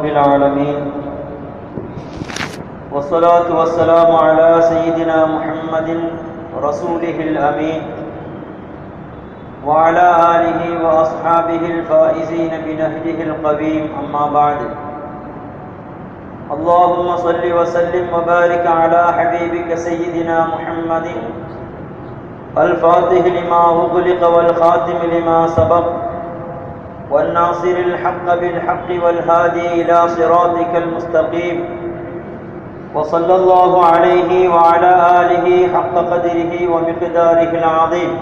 رب العالمين، والصلاة والسلام على سيدنا محمد رسوله الأمين وعلى آله وأصحابه الفائزين بنهجه القويم. أما بعد، اللهم صل وسلم وبارك على حبيبك سيدنا محمد الفاتح لما أغلق والخاتم لما سبق والناصر الحق بالحق والهادي إلى صراطك المستقيم، وصلى الله عليه وعلى آله حق قدره ومقداره العظيم.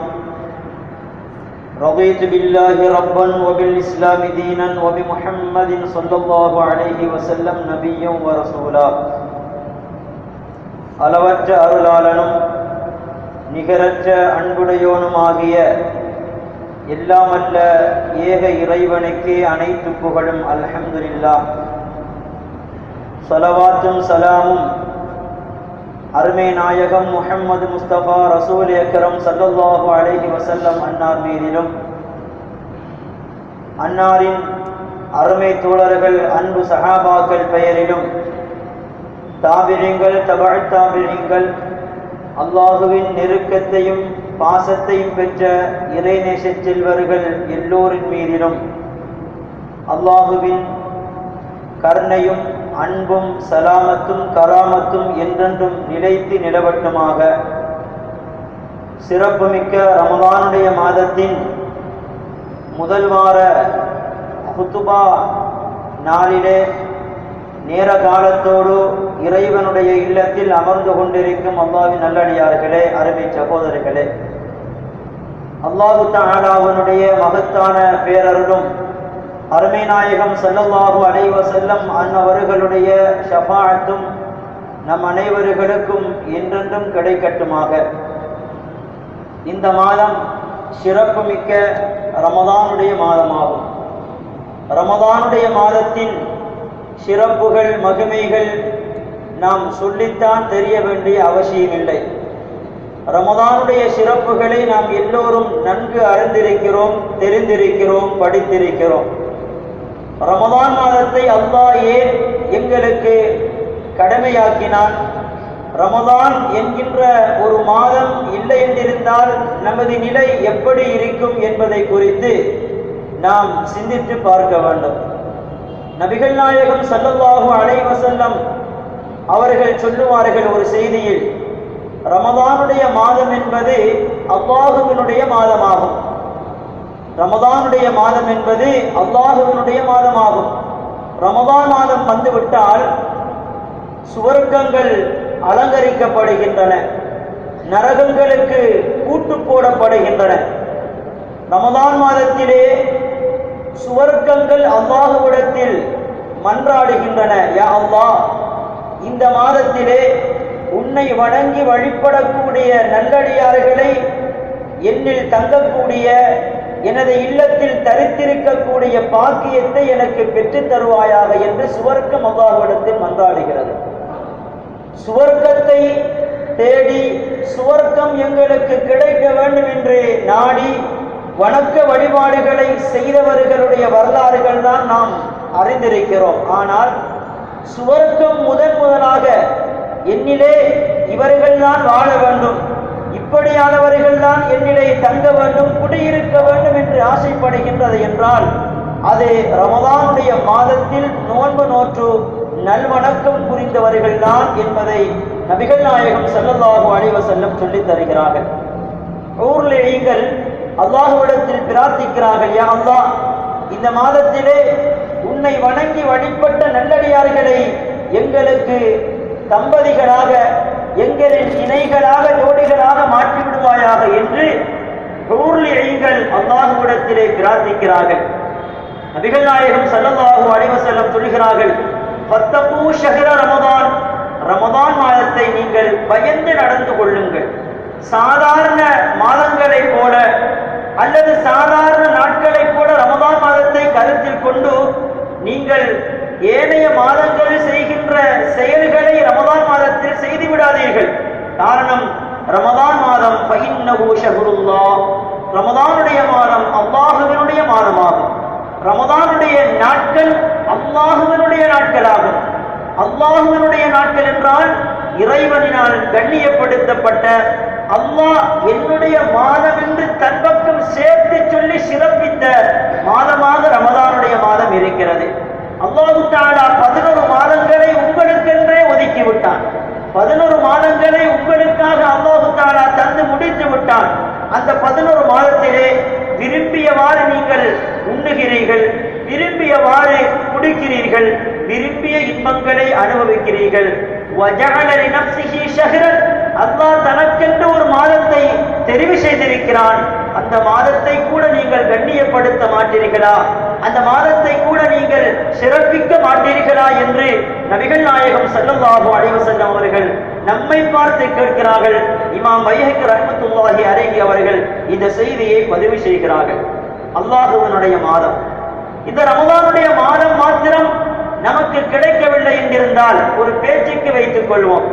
رضيت بالله ربا وبالإسلام دينا وبمحمد صلى الله عليه وسلم نبيا ورسولا. அளவற்ற அருளாளனும் நிகரற்ற அன்புடையோனுமாகிய எல்லாமல்ல ஏக இறைவனுக்கே அனைத்து புகழும். அல்ஹம்துலில்லாஹ். ஸலவாத்தும் சலாமும் அருமை நாயகம் முஹம்மது முஸ்தபா ரசூல் அக்ரம் ஸல்லல்லாஹு அலைஹி வஸல்லம் அன்னார் மீதிலும், அன்னாரின் அருமை தோழர்கள் அன்பு சஹாபாக்கள் பெயரிலும், தாபிஈன்கள் தபஅத் தாபிஈன்கள், அல்லாஹுவின் நெருக்கத்தையும் பாசத்தையும் பெற்ற இறைநேச செல்வர்கள் எல்லோரின் மீதிலும் அல்லாஹுவின் கருணையும் அன்பும் சலாமத்தும் கராமத்தும் என்றென்றும் நிலைத்து நிலவட்டுமாக. சிறப்புமிக்க ரமலானுடைய மாதத்தின் முதல் வார ஹுத்துபா நாளிலே நேர காலத்தோடு இறைவனுடைய இல்லத்தில் அமர்ந்து கொண்டிருக்கும் அல்லாஹ்வின் நல்லடியார்களே, அருமை சகோதரர்களே, அல்லாஹு தஆலாவுடைய மகத்தான பேரருளும் அருமை நாயகம் ஸல்லல்லாஹு அலைஹி வஸல்லம் அன்னவர்களுடைய ஷஃபாஅத்தும் நம் அனைவர்களுக்கும் என்றென்றும் கிடைக்கட்டுமாக. இந்த மாதம் சிறப்புமிக்க ரமதானுடைய மாதமாகும். ரமதானுடைய மாதத்தின் சிறப்புகள் மகிமைகள் நாம் சொல்லித்தான் தெரிய வேண்டிய அவசியமில்லை. ரமதானுடைய சிறப்புகளை நாம் எல்லோரும் நன்கு அறிந்திருக்கிறோம், தெரிந்திருக்கிறோம், படித்திருக்கிறோம். ரமதான் மாதத்தை அல்லாஹ் ஏன் எங்களுக்கு கடமையாக்கினான்? ரமதான் என்கின்ற ஒரு மாதம் இல்லை என்றிருந்தால் நமது நிலை எப்படி இருக்கும் என்பதை குறித்து நாம் சிந்தித்து பார்க்க வேண்டும். நபிகள் நாயகம் ஸல்லல்லாஹு அலைஹி வஸல்லம் அவர்கள் சொல்லுவார்கள் ஒரு செய்தியில், ரமதானுடைய மாதம் என்பது அல்லாஹுவினுடைய மாதமாகும். ரமதானுடைய மாதம் என்பது அல்லாஹுவினுடைய மாதமாகும். ரமதான் மாதம் வந்துவிட்டால் சுவர்க்கங்கள் அலங்கரிக்கப்படுகின்றன, நரகங்களுக்கு பூட்டு போடப்படுகின்றன. ரமதான் மாதத்திலே சுவர்க்கங்கள் அல்லாஹுவிடத்தில் மன்றாடுகின்றன, யா அல்லாஹ், இந்த மாதத்திலே உன்னை வணங்கி வழிபடக்கூடிய நல்லடியார்களை என்னில் தங்கக்கூடிய, எனது இல்லத்தில் தரித்திருக்கக்கூடிய பாக்கியத்தை எனக்கு பெற்றுத் தருவாயாக என்று சுவர்க்கம் அல்லாஹ்விடத்தில் மன்றாடுகிறது. சுவர்க்கத்தை தேடி சுவர்க்கம் எங்களுக்கு கிடைக்க வேண்டும் என்று நாடி வணக்க வழிபாடுகளை செய்தவர்களுடைய வரலாறுகள் தான் நாம் அறிந்திருக்கிறோம். ஆனால் சுவர்க்கம் முதலாக என்னிலே இவர்கள் தான் வாழ வேண்டும், இப்படியானவர்கள் தான் என்னிலே தங்க வேண்டும், குடியிருக்க வேண்டும் என்று ஆசைப்படுகின்றது என்றால் அது ரமதானுடைய மாதத்தில் நோன்பு நோற்று நல்வணக்கம் புரிந்தவர்கள் தான் என்பதை நபிகள் நாயகம் ஸல்லல்லாஹு அலைஹி வஸல்லம் சொல்லித் தருகிறார்கள். ஊர்லேயீங்கள் அல்லாஹ்விடத்தில் பிரார்த்திக்கிறார்கள், யா அல்லாஹ், இந்த மாதத்திலே உன்னை வணங்கி வழிபட்ட நல்லடியார்களை எங்களுக்கு தம்பதிகளாக, எங்களின் இணைகளாக, ஜோடிகளாக மாற்றிவிடுவாயாக என்று ஊர்லேயீங்கள் அல்லாஹ்விடத்திலே பிரார்த்திக்கிறார்கள். நபிகள் நாயகம் ஸல்லல்லாஹு அலைஹி வஸல்லம் சொல்கிறார்கள், ஃபத்தகூ ஷஹ்ர ரமதான், ரமதான் மாதத்தை நீங்கள் பயந்து நடந்து கொள்ளுங்கள். சாதாரண மாதங்களைப் போல அல்லது சாதாரண நாட்களைப் போல ரமதான் மாதத்தை கருத்தில் கொண்டு நீங்கள் ஏனைய மாதங்களில் செய்கின்ற செயல்களை ரமதான் மாதத்தில் செய்து விடாதீர்கள். காரணம், ரமதான் மாதம் ஃபஇன்னஹு ஷஹ்ருல்லாஹ், ரமதானுடைய மாதம் அல்லாஹ்வினுடைய மாதமாகும். ரமதானுடைய நாட்கள் அல்லாஹ்வினுடைய நாட்களாகும். அல்லாஹ்வினுடைய நாட்கள் என்றால் இறைவனினால் கண்ணியப்படுத்தப்பட்ட, அல்லாஹ் என்னுடைய மாதம் என்று தன் பக்கம் சேர்த்து சொல்லி சிறப்பித்த மாதமாக ரமதானுடைய மாதம் இருக்கிறது. அல்லாஹ் தஆலா 11 மாதங்களை உங்களுக்கென்றே ஒதுக்கி விட்டான். 11 மாதங்களை உங்களுக்காக அல்லாஹ் தஆலா தந்து முடித்து விட்டான். அந்த 11 மாதத்திலே விரும்பியவாறு நீங்கள் உண்ணுகிறீர்கள், விரும்பியவாறு குடிக்கிறீர்கள், விரும்பிய இன்பங்களை அனுபவிக்கிறீர்கள். அல்லாஹ் தனக்கென்று ஒரு மாதத்தை தெரிவு செய்திருக்கிறான். அந்த மாதத்தை கூட நீங்கள் கண்ணியப்படுத்த மாட்டீர்களா? அந்த மாதத்தை கூட நீங்கள் சிறப்பிக்க மாட்டீர்களா என்று நபிகள் நாயகம் ஸல்லல்லாஹு அலைஹி வஸல்லம் அவர்கள் நம்மை பார்த்து கேட்கிறார்கள். இமாம் பைஹகி ரஹ்மத்துல்லாஹி அலைஹி அவர்கள் இந்த செய்தியை பதிவு செய்கிறார்கள். அல்லாஹ்வினுடைய மாதம், இந்த ரமலானுடைய மாதம் மாத்திரம் நமக்கு கிடைக்கவில்லை என்றிருந்தால் ஒரு பேச்சுக்கு வைத்துக் கொள்வோம்.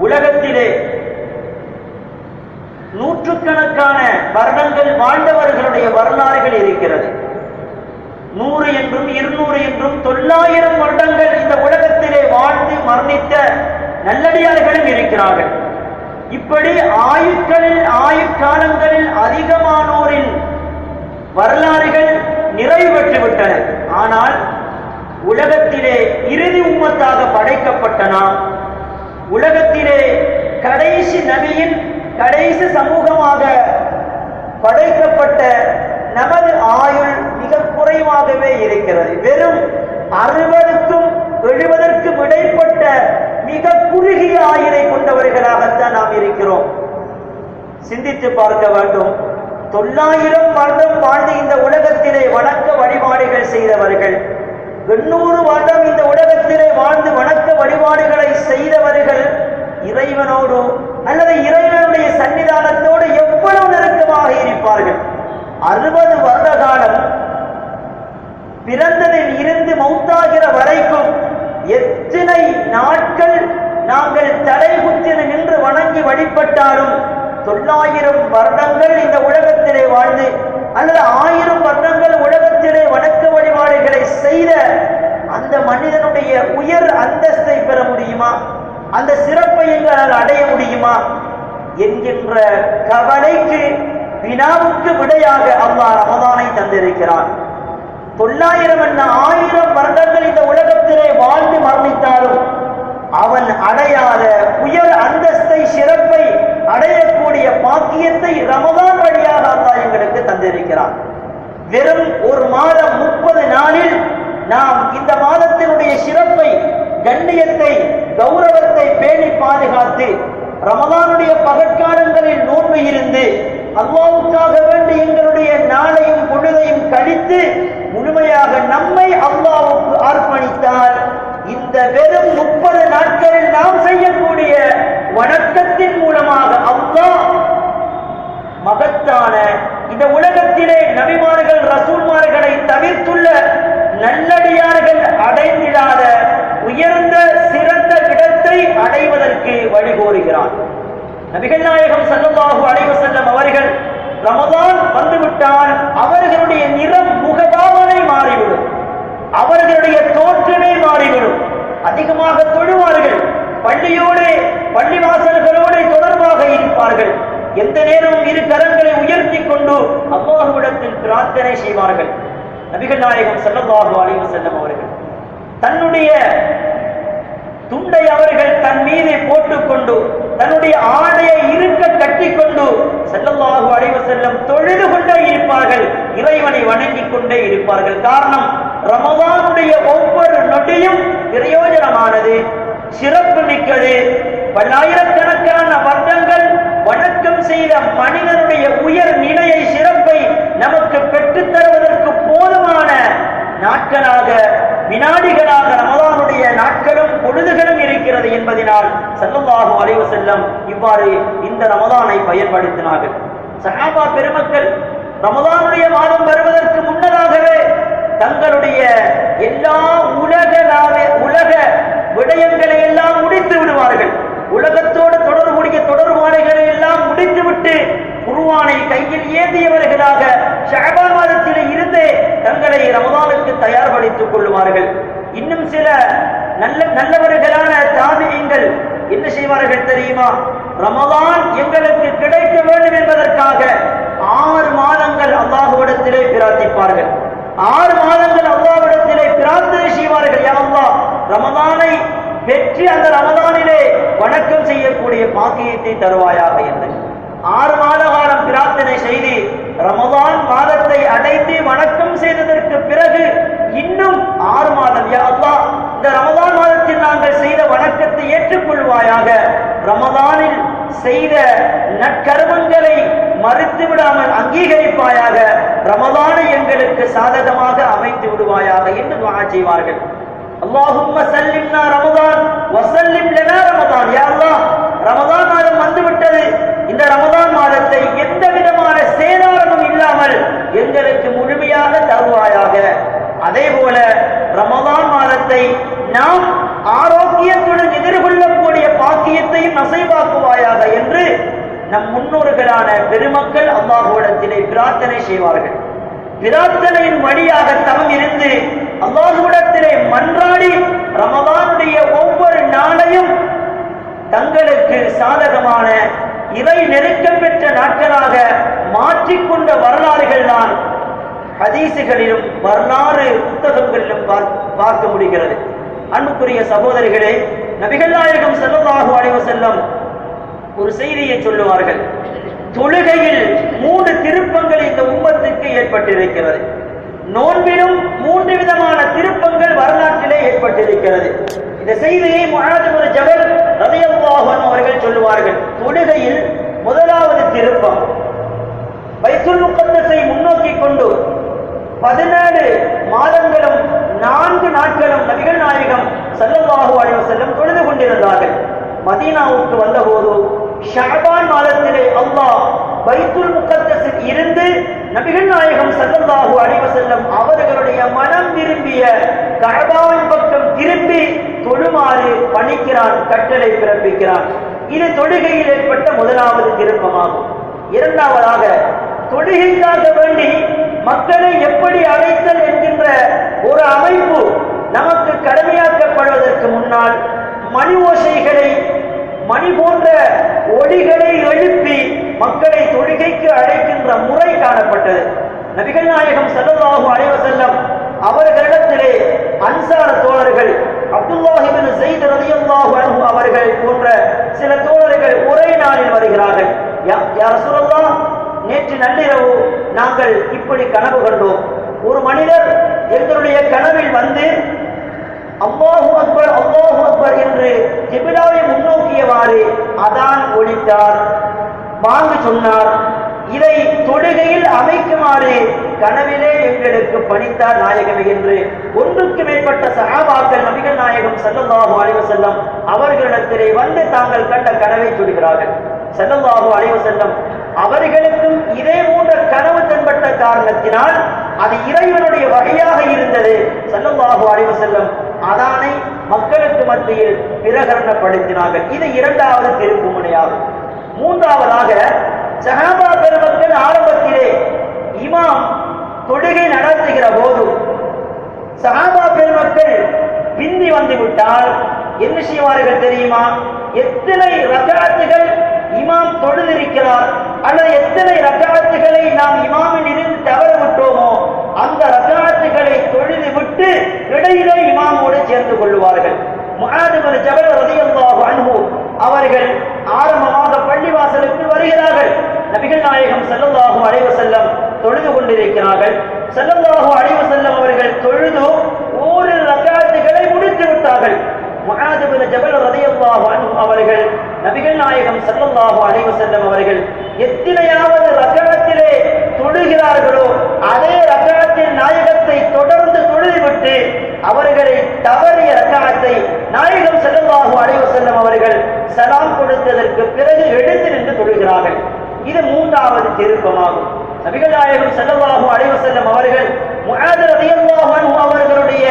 உலகத்திலே நூற்றுக்கணக்கான வருடங்கள் வாழ்ந்தவர்களுடைய வரலாறுகள் இருக்கிறது. 100 என்றும் 200 என்றும் 900 வருடங்கள் இந்த உலகத்திலே வாழ்ந்து மரணித்த நல்லடியார்களும் இருக்கிறார்கள். இப்படி ஆயுட்காலங்களில் அதிகமானோரின் வரலாறுகள் நிறைவு பெற்றுவிட்டன. ஆனால் உலகத்திலே இறுதி உம்மத்தாக படைக்கப்பட்ட நாம், உலகத்திலே கடைசி நபியின் கடைசி சமூகமாக படைக்கப்பட்ட நமது ஆயுள் மிக குறைவாகவே இருக்கிறது. வெறும் 60க்கும் 70க்கும் இடைப்பட்ட மிக குறுகிய ஆயுளை கொண்டவர்களாகத்தான் நாம் இருக்கிறோம். சிந்தித்து பார்க்க வேண்டும். 900 வருடம் வாழ்ந்து இந்த உலகத்திலே வணக்க வழிபாடுகள் செய்தவர்கள், 800 வருடம் இந்த உலகத்திலே வாழ்ந்து வணக்க வழிபாடுகளை செய்தவர்கள் இறைவனோடு அல்லது இறைவனுடைய சன்னிதானத்தோடு எவ்வளவு நெருக்கமாக இருப்பார்கள்? 60 வருட காலம் பிறந்ததில் இருந்து மௌத்தாகிற வரைக்கும் எத்தனை நாட்கள் நாங்கள் தலைகுத்தி நின்று வணங்கி வழிபட்டாலும் 900 வருடங்கள் இந்த உலகத்திலே வாழ்ந்து அல்லது 1000 வருடங்கள் உலகத்திலே வணக்க வழிபாடுகளை செய்த அந்த மனிதனுடைய உயர் அந்தஸ்தை பெற முடியுமா? அந்த சிறப்பை எங்களால் அடைய முடியுமா என்கின்ற கவலைக்கு, வினாவுக்கு விடையாக அல்லாஹ் ரமதானை தந்திருக்கிறான். 900 என்ன 1000 வருடங்கள் இந்த உலகத்திலே வாழ்ந்து மரணித்தாலும் அவன் அடையாத உயர் அந்தஸ்தை, சிறப்பை அடையக்கூடிய பாக்கியத்தை ரமதான் வழியாக அல்லாஹ் எங்களுக்கு தந்திருக்கிறான். வெறும் ஒரு மாதம் 30 நாளில் நாம் இந்த மாதத்தினுடைய சிறப்பை, கண்ணியத்தை, கௌரவத்தை பேணி பாதுகாத்து ரமதானுடைய பகற்காலங்களில் நோன்பு இருந்து அல்லாஹ்வுக்காக வேண்டி எங்களுடைய நாளையும் பொழுதையும் கழித்து முழுமையாக நம்மை அல்லாஹ்வுக்கு அர்ப்பணித்தால் இந்த வெறும் 30 நாட்களில் நாம் செய்யக்கூடிய வணக்கத்தின் மூலமாக அல்லாஹ் மகத்தான இந்த உலகத்திலே நபிமார்கள், ரசூல்மார்களை தவிர்த்துள்ள நல்லடியார்கள் அடைந்திடாத உயர்ந்த சிறந்த இடத்தை அடைவதற்கு வழிகோருகிறான். நபிகள் நாயகம் ஸல்லல்லாஹு அலைஹி வஸல்லம் அவர்கள் ரமதான் வந்துவிட்டால் அவர்களுடைய நிறம், முகபாவனை மாறிவிடும், அவர்களுடைய தோற்றமே மாறிவிடும். அதிகமாக தொழுவார்கள், பள்ளியோடு பள்ளிவாசல்களோடு தொடர்பாக இருப்பார்கள். எந்த நேரமும் இரு கரங்களை உயர்த்தி கொண்டு அல்லாஹ்விடத்தில் பிரார்த்தனை செய்வார்கள். நபிகள் நாயகம் ஸல்லல்லாஹு அலைஹி வஸல்லம் அவர்கள் தன்னுடைய துண்டை அவர்கள் தன் மீது போட்டுக்கொண்டு, தன்னுடைய ஆடையை இருக்க கட்டிக்கொண்டு ஸல்லல்லாஹு அலைஹி வஸல்லம் தொழுது கொண்டே இருப்பார்கள், இறைவனை வணங்கிக் கொண்டே இருப்பார்கள். காரணம், ரமதானுடைய ஒவ்வொரு நொடியும் பிரயோஜனமானது, சிறப்பு மிக்கது. பல்லாயிரக்கணக்கான வருடங்கள் வணக்கம் செய்த மனிதனுடைய உயர் நிலையை, சிறப்பை நமக்கு பெற்றுத் தருவதற்கு போதுமான நாட்களாக, வினாடிகளாக ரமதானுடைய நாட்களும் பொழுதுகளும் இருக்கிறது என்பதனால் ஸல்லல்லாஹு அலைஹி வஸல்லம் இவ்வாறு இந்த ரமதானை பயன்படுத்தினார்கள். சஹாபா பெருமக்கள் ரமதானுடைய மாதம் வருவதற்கு முன்னதாகவே தங்களுடைய எல்லா உலக விடயங்களை எல்லாம் முடித்து விடுவார்கள். உலகத்தோடு தொடர்புடைய தொடர்பாடுகளை எல்லாம் முடித்துவிட்டு குர்ஆனை கையில் ஏந்தியவர்களாக ஷஅபான் மாதத்தில் இருந்தே தங்களை ரமதானுக்கு தயார்படுத்திக் கொள்வார்கள். இன்னும் சில நல்லவர்களான தாபிஈன்கள் என்ன செய்வார்கள் தெரியுமா? ரமலான் எங்களுக்கு கிடைக்க வேண்டும் என்பதற்காக 6 மாதங்கள் அல்லாஹ்விடத்திலே பிரார்த்திப்பார்கள். 6 மாதங்கள் அல்லாஹ்விடத்திலே பிரார்த்தனை செய்வார்கள். யா அல்லாஹ், ரமலானை வெற்றி அந்த ரமலானிலே வணக்கம் செய்யக்கூடிய பாக்கியத்தை தருவாயாக என்று 6 மாத காலம் பிரார்த்தனை செய்து ரமலான் மாதத்தை அடைந்து வணக்கம் செய்ததற்கு பிறகு இன்னும் 6 மாதம், யா அல்லாஹ், இந்த ரமலான் மாதத்தில் நாங்கள் செய்த வணக்கத்தை ஏற்றுக்கொள்வாயாக, ரமலானில் செய்த நற்கர்மங்களை மறுத்து விடாமல் அங்கீகரிப்பாயாக, ரமலானை எங்களுக்கு சாதகமாக அமைத்து விடுவாயாக என்று துஆ செய்வார்கள். அல்லாஹும்ம சல்லிம்னா ரமலான் வஸல்லிம் லனா ரமலான். யா அல்லாஹ், ரமலான் மாதம் வந்துவிட்டது, இந்த ரமலான் மாதத்தை எந்த விதமான சேதாரமும் இல்லாமல் எங்களுக்கு முழுமையாக தருவாயாக. அதே போல ரமலான் மாதத்தை நாம் ஆரோக்கியத்துடன் எதிர்கொள்ளக்கூடிய பாக்கியத்தையும் நசைவாக்குவாயாக என்று நம் முன்னோர்களான பெருமக்கள் அல்லாஹ்விடத்திலே பிரார்த்தனை செய்வார்கள். பிரார்த்தனையின் வழியாக தவம் இருந்து அல்லாஹ்விடத்திலே மன்றாடி ரமலானுடைய ஒவ்வொரு நாளையும் தங்களுக்கு சாதகமான இறை நெருக்கம் பெற்ற நாட்களாக மாற்றிக்கொண்ட வரலாறுகள் தான் ஹதீசுகளிலும் வரலாறு புத்தகங்களிலும் பார்க்க முடிகிறது. அன்புக்குரிய சகோதரிகளே, நபிகள் நாயகம் ஸல்லல்லாஹு அலைஹி வஸல்லம் ஒரு செய்தியை சொல்லுவார்கள். தொழுகையில் 3 திருப்பங்கள் இந்த உம்மத்துக்கு ஏற்பட்டிருக்கிறது. நோன்பிலும் 3 விதமான திருப்பங்கள் வரலாற்றிலே ஏற்பட்டிருக்கிறது. இந்த செய்தியை முஆத் இப்னு ஜபல் ரலியல்லாஹு அன்ஹு அவர்கள் சொல்லுவார்கள். தொழுகையில் முதலாவது திருப்பம், பைத்துல் முகத்தஸை முன்னோக்கி கொண்டு 17 மாதங்களும் 4 நாட்களும் நபிகள் நாயகம் ஸல்லல்லாஹு அலைஹி வஸல்லம் தொழுது கொண்டிருந்தார்கள். மதீனாவுக்கு வந்தபோது ஷஅபான் மாதத்திலே அல்லாஹ் பைத்துல் முகத்தஸில் இருந்து நபிகள் நாயகம் ஸல்லல்லாஹு அலைஹி வஸல்லம் அவர்களுடைய மனம் விரும்பிய கஅபாவின் பக்கம் திரும்பி தொழுமாறு பணிக்கிறான், கட்டளை பிறப்பிக்கிறான். இது தொழுகையில் ஏற்பட்ட முதலாவது திருப்பமாகும். இரண்டாவதாக, தொழுகைக்காக வேண்டி மக்களை எப்படி அழைத்தல் என்கின்ற ஒரு அமைப்பு நமக்கு கடமையாக்கப்படுவதற்கு முன்னால் மணி ஓசைகளை, மணி போன்ற ஒலிகளை எழுப்பி மக்களை தொழுகைக்கு அழைக்கின்ற முறை காணப்பட்டது. நபிகள் நாயகம் ஸல்லல்லாஹு அலைஹி வஸல்லம் அவர்களிடத்திலே அன்சார தோழர்கள் அப்துல்லாஹ் இப்னு ஸைத் ரலியல்லாஹு அன்ஹு அவர்கள் போன்ற சில தோழர்கள் ஒரே நாளில் வருகிறார்கள். யா ரசூலல்லாஹ், நேற்று நள்ளிரவு நாங்கள் இப்படி கனவு கண்டோம். ஒரு மனிதர் எங்களுடைய கனவில் வந்து அல்லாஹு அக்பர் அல்லாஹு அக்பர் என்று கிபிலாவை முன்னோக்கியவாறு அதான் ஒலித்தார், வாங்கு சொன்னார். இதை தொழுகையில் அமைக்குமாறு கனவிலே எங்களுக்கு பணித்தார் நாயகமே என்று ஒன்றுக்கு மேற்பட்ட சஹாபாக்கள் நபிகள் நாயகம் ஸல்லல்லாஹு அலைஹி வஸல்லம் அவர்களிடத்திலே வந்து தாங்கள் கண்ட கனவை சொல்கிறார்கள். ஸல்லல்லாஹு அலைஹி வஸல்லம் அவர்களுக்கும் இதே போன்ற கனவு தென்பட்ட காரணத்தினால் அது இறைவனுடைய வகையாக இருந்தது. ஸல்லல்லாஹு அலைஹி வஸல்லம் அதானை மக்களுக்கு மத்தியில் பிரகடனப்படுத்தினார்கள். இது இரண்டாவது திருப்பு முனையாகும். மூன்றாவதாக, சஹாபா பெருமக்கள் ஆரம்பத்திலே இமாம் தொழுகை நடத்துகிற போது சஹாபா பெருமக்கள் பிந்தி வந்து விட்டால் என்ன செய்வார்கள் தெரியுமா? எத்தனை ரக்அத்துகள் இமாம் தொழுதிருக்கிறார் அல்லது எத்தனை ரக்அத்துகளை நாம் இமாமில் இருந்து தவற விட்டோமோ அந்த ரக்அத்துகளை தொழுது விட்டு இடையிலே இமாமோடு சேர்ந்து கொள்வார்கள். முஆத் இப்னு ஜபல் ரலியல்லாஹு அன்ஹு அவர்கள் ஆரம்பமாக பள்ளிவாசலுக்கு வருகிறார்கள். நபிகள் நாயகம் ஸல்லல்லாஹு அலைஹி வஸல்லம் தொழுது கொண்டிருக்கிறார்கள். ஸல்லல்லாஹு அலைஹி வஸல்லம் அவர்கள் தொழுது ஒரு ரக்அத்துகளை முடித்து விட்டார்கள். முஆத் இப்னு ஜபல் ரலியல்லாஹு அன்ஹு அவர்கள் நபிகள் நாயகம் ஸல்லல்லாஹு அலைஹி வஸல்லம் அவர்கள் எத்தனையாவது ரக்அத்திலே தொழுகிறார்களோ அதே ரக்அத்தின் நாயகத்தை தொடர்ந்து தொழுதுவிட்டு அவர்களை தவறிய ரக்அத்தை நாயகம் ஸல்லல்லாஹு அலைஹி வஸல்லம் அவர்கள் சலாம் கொடுத்ததற்கு பிறகு எடுத்து நின்று தொழுகிறார்கள். இது மூன்றாவது திருப்பமாகும். நபிகள் நாயகம் ஸல்லல்லாஹு அலைஹி வஸல்லம் அவர்கள் முஆத் ரலியல்லாஹு அன்ஹு அவர்களுடைய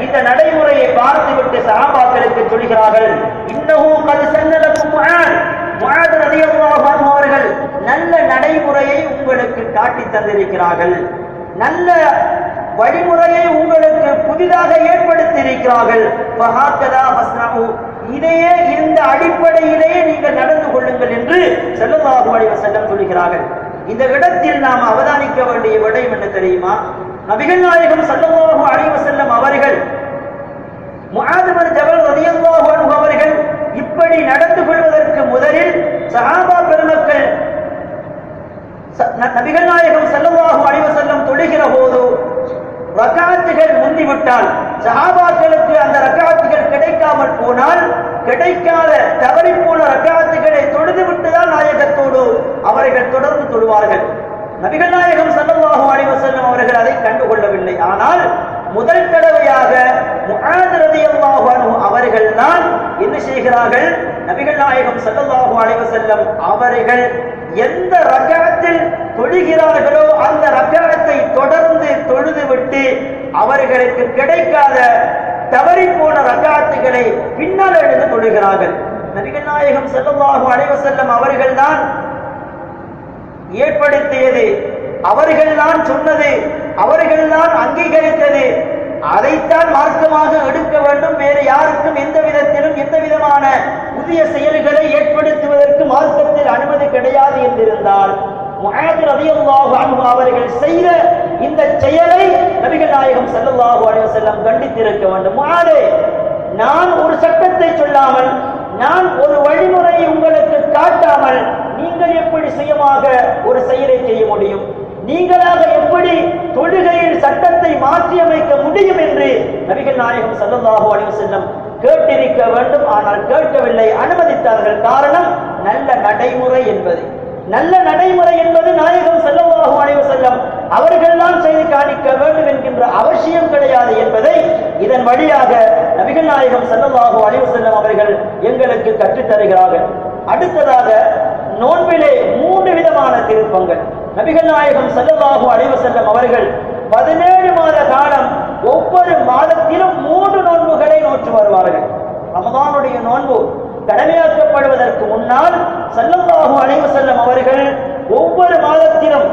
இந்த நடைமுறையை பார்த்துவிட்டு சஹாபாக்களுக்கு சொல்கிறார்கள், இன்னஹு கத் சன்னலக்கும் முஆத், முஆத் ரலியல்லாஹு அன்ஹு அவர்கள் நல்ல நடைமுறையை உங்களுக்கு காட்டி தந்திருக்கிறார்கள், நல்ல வழிமுறையை உங்களுக்கு புதிதாக ஏற்படுத்தியிருக்கிறார்கள். இதையே இந்த அடிப்படையிலேயே நீங்கள் நடந்து கொள்ளுங்கள் என்று ஸல்லல்லாஹு அலைஹி வஸல்லம் சொல்கிறார்கள். இந்த இடத்தில் நாம் அவதானிக்க வேண்டிய விடயம் என்ன தெரியுமா? நபிகள் நாயகம் ஸல்லல்லாஹு அலைஹி வஸல்லம் அவர்கள் முஆத் பின் ஜபல் ரலியல்லாஹு அன்ஹு அவர்கள் இப்படி நடந்து கொள்வதற்கு முதலில் சஹாபா பெருமக்கள் நபிகள் நாயகம் ஸல்லல்லாஹு அலைஹி வஸல்லம் தொழுகிற போது ரக்காத்துகள் முந்திவிட்டால், சஹாபாக்களுக்கு அந்த ரக்காத்துகள் கிடைக்காமல் போனால், கிடைக்காத தவறி போன ரக்காத்துகளை தொழுது விட்டுதான் நாயகத்தோடு அவர்கள் தொடர்ந்து தொழுவார்கள். நபிகள் நாயகம் ஸல்லல்லாஹு அலைஹி வஸல்லம் அவர்கள் அதை கண்டுகொள்ளவில்லை. ஆனால் முதல் தடவையாக முஆத் ரலியல்லாஹு அன்ஹு அவர்கள் தான் என்ன செய்கிறார்கள்? நபிகள் நாயகம் ஸல்லல்லாஹு அலைஹி வஸல்லம் அவர்கள் எந்த ரக்காத்தில் தொழுகிறார்களோ அந்த ரக்காத்தை தொடர்ந்து தொழுது விட்டு அவர்களுக்கு கிடைக்காத தவறி போன ரக்காத்துகளை பின்னால் எடுத்து தொழுகிறார்கள். நபிகள் நாயகம் ஸல்லல்லாஹு அலைஹி வஸல்லம் அவர்கள் தான் ஏற்படுத்தியது, அவர்கள் தான் சொன்னது, அவர்கள் தான் அங்கீகரித்தது. அதைத்தான் மார்க்கமாக எடுக்க வேண்டும். வேறு யாருக்கும் எந்த விதத்திலும் எந்த விதமான புதிய செயல்களை ஏற்படுத்துவதற்கு மார்க்கத்தில் அனுமதி கிடையாது என்றிருந்தால், முஆத் ரலியல்லாஹு அன்ஹு அவர்கள் செய்த இந்த செயலை நபிகள் நாயகம் ஸல்லல்லாஹு அலைஹி வஸல்லம் கண்டித்திருக்க வேண்டும். முஆதே, நான் ஒரு சட்டத்தை சொல்லாமல், நான் ஒரு வழிமுறையை உங்களுக்கு காட்டாமல் நீங்கள் எப்படி சுயமாக ஒரு செயலை செய்ய முடியும்? நீங்களாக எப்படி தொழுகையில் சட்டத்தை மாற்றி அமைக்க முடியும் என்று நபிகள் நாயகம் ஸல்லல்லாஹு அலைஹி வஸல்லம் கேட்டிருக்க வேண்டும். ஆனால் கேட்கவில்லை, அனுமதித்தார்கள். காரணம், நல்ல நடைமுறை என்பது. நல்ல நடைமுறை என்பது நாயகம் ஸல்லல்லாஹு அலைஹி வஸல்லம் அவர்கள் தான் செய்து காணிக்க வேண்டும் என்கின்ற அவசியம் கிடையாது என்பதை இதன் வழியாக நபிகள் நாயகம் ஸல்லல்லாஹு அலைஹி வஸல்லம் அவர்கள் எங்களுக்கு கற்றுத் தருகிறார்கள். அடுத்ததாக நோன்பிலே 3 விதமான திருப்பங்கள். நபிகள் நாயகம் ஸல்லல்லாஹு அலைஹி வஸல்லம் அவர்கள் 17 மாத காலம் ஒவ்வொரு மாதத்திலும் 3 நோன்புகளை நோற்று வருவார்கள். ரமதானுடைய நோன்பு கடமையாக்கப்படுவதற்கு முன்னால் ஸல்லல்லாஹு அலைஹி வஸல்லம் அவர்கள் ஒவ்வொரு மாதத்திலும்